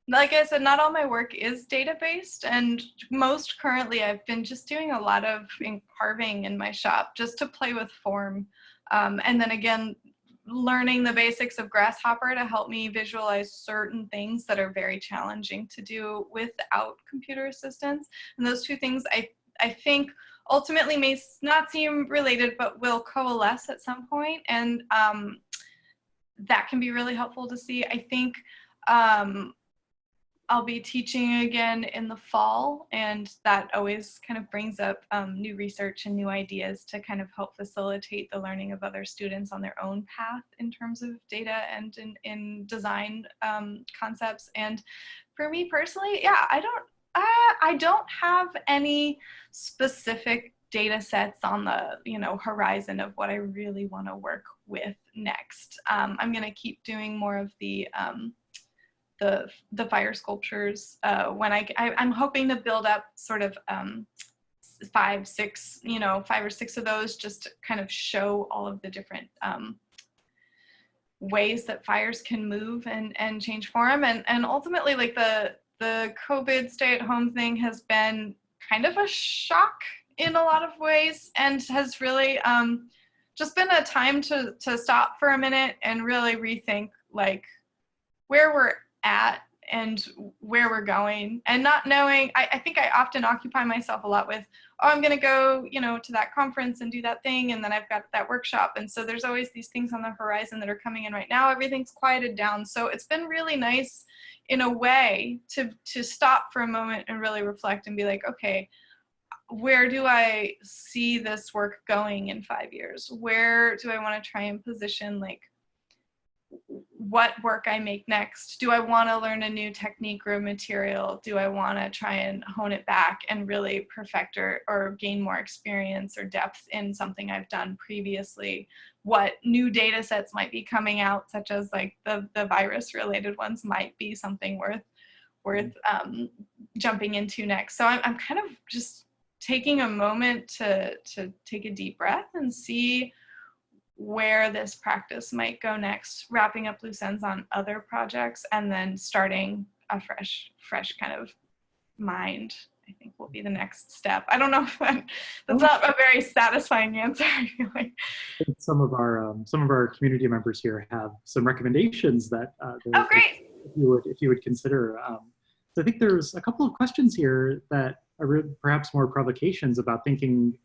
like I said, not all my work is data-based, and most currently I've been just doing a lot of carving in my shop just to play with form. And then again, learning the basics of Grasshopper to help me visualize certain things that are very challenging to do without computer assistance. And those two things I think ultimately may not seem related, but will coalesce at some point. And that can be really helpful to see. I think I'll be teaching again in the fall, and that always kind of brings up new research and new ideas to kind of help facilitate the learning of other students on their own path in terms of data and in design concepts. And for me personally, yeah, I don't have any specific data sets on the horizon of what I really want to work with next. I'm going to keep doing more of the fire sculptures when I'm hoping to build up sort of 5 or 6 of those, just to kind of show all of the different ways that fires can move and change form. And ultimately, like the COVID stay-at-home thing has been kind of a shock in a lot of ways, and has really just been a time to stop for a minute and really rethink like where we're at and where we're going, and not knowing. I think I often occupy myself a lot with, oh, I'm going to go, to that conference and do that thing, and then I've got that workshop, and so there's always these things on the horizon that are coming in right now. Everything's quieted down, so it's been really nice in a way to stop for a moment and really reflect and be like, okay, where do I see this work going in 5 years? Where do I want to try and position like what work I make next? Do I want to learn a new technique or material? Do I want to try and hone it back and really perfect or gain more experience or depth in something I've done previously? What new data sets might be coming out, such as like the virus related ones, might be something worth jumping into next. So I'm kind of just taking a moment to take a deep breath and see where this practice might go next, wrapping up loose ends on other projects, and then starting a fresh kind of mind, I think, will be the next step. I don't know if that's not a very satisfying answer, I feel like.
Some of our community members here have some recommendations that
oh, great.
if you would consider. So I think there's a couple of questions here that are perhaps more provocations about thinking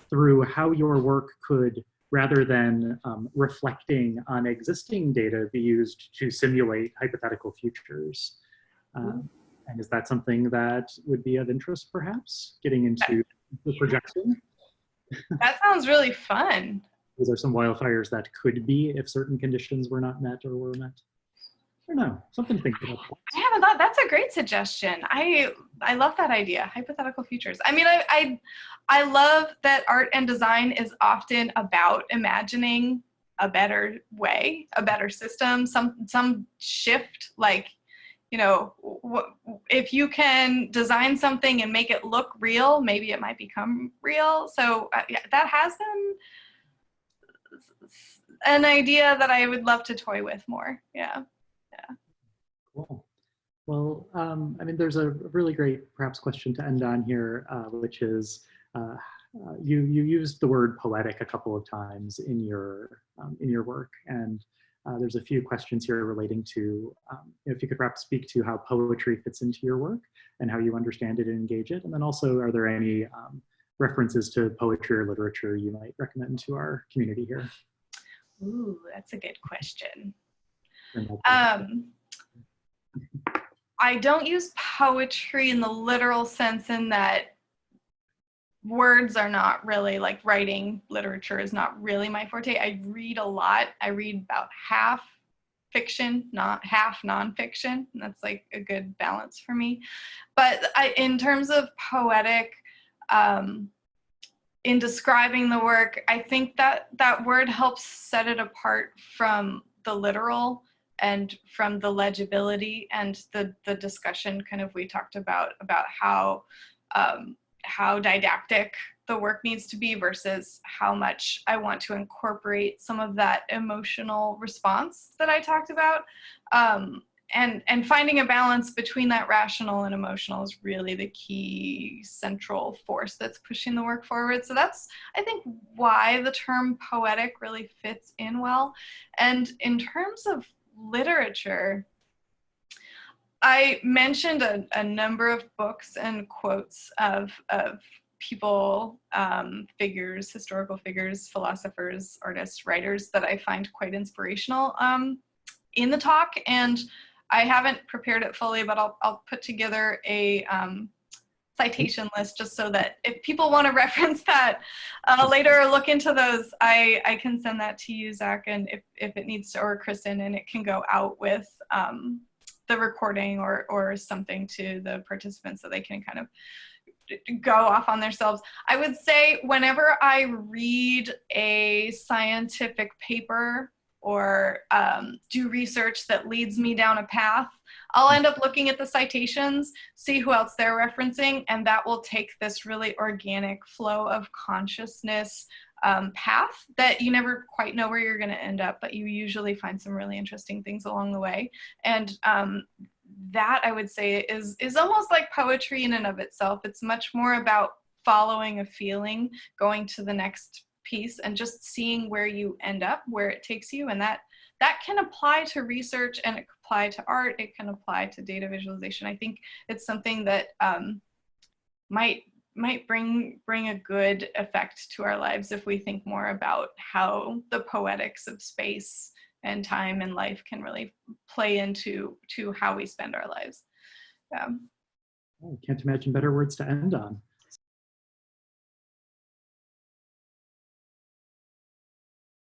through how your work could, rather than reflecting on existing data, be used to simulate hypothetical futures. And is that something that would be of interest, perhaps, getting into the projection?
That sounds really fun.
Those are some wildfires that could be if certain conditions were not met or were met. I don't know, something to think about.
I haven't thought, that's a great suggestion. I love that idea, hypothetical futures. I mean, I love that art and design is often about imagining a better way, a better system, some shift, like, you know, if you can design something and make it look real, maybe it might become real. So yeah, that has been an idea that I would love to toy with more. Yeah.
Cool. Well, I mean, there's a really great perhaps question to end on here, which is, you used the word poetic a couple of times in your work, and there's a few questions here relating to if you could perhaps speak to how poetry fits into your work and how you understand it and engage it, and then also are there any references to poetry or literature you might recommend to our community here?
Ooh, that's a good question. I don't use poetry in the literal sense in that words are not really, like, writing literature is not really my forte. I read a lot. I read about half fiction, not half nonfiction. And that's like a good balance for me. But in terms of poetic, in describing the work, I think that that word helps set it apart from the literal and from the legibility and the discussion kind of we talked about how didactic the work needs to be versus how much I want to incorporate some of that emotional response that I talked about. And finding a balance between that rational and emotional is really the key central force that's pushing the work forward. So that's, I think, why the term poetic really fits in well. And in terms of literature, I mentioned a number of books and quotes of people, figures, historical figures, philosophers, artists, writers that I find quite inspirational in the talk. And I haven't prepared it fully, but I'll put together a citation list just so that if people want to reference that later or look into those, I can send that to you, Zach, and if it needs to, or Kristen, and it can go out with the recording or something to the participants so they can kind of go off on themselves. I would say whenever I read a scientific paper or do research that leads me down a path, I'll end up looking at the citations, see who else they're referencing, and that will take this really organic flow of consciousness path that you never quite know where you're going to end up, but you usually find some really interesting things along the way. And that, I would say, is almost like poetry in and of itself. It's much more about following a feeling, going to the next piece, and just seeing where you end up, where it takes you. And that can apply to research, and it can apply to art, it can apply to data visualization. I think it's something that might bring a good effect to our lives if we think more about how the poetics of space and time and life can really play into how we spend our lives.
I can't imagine better words to end on.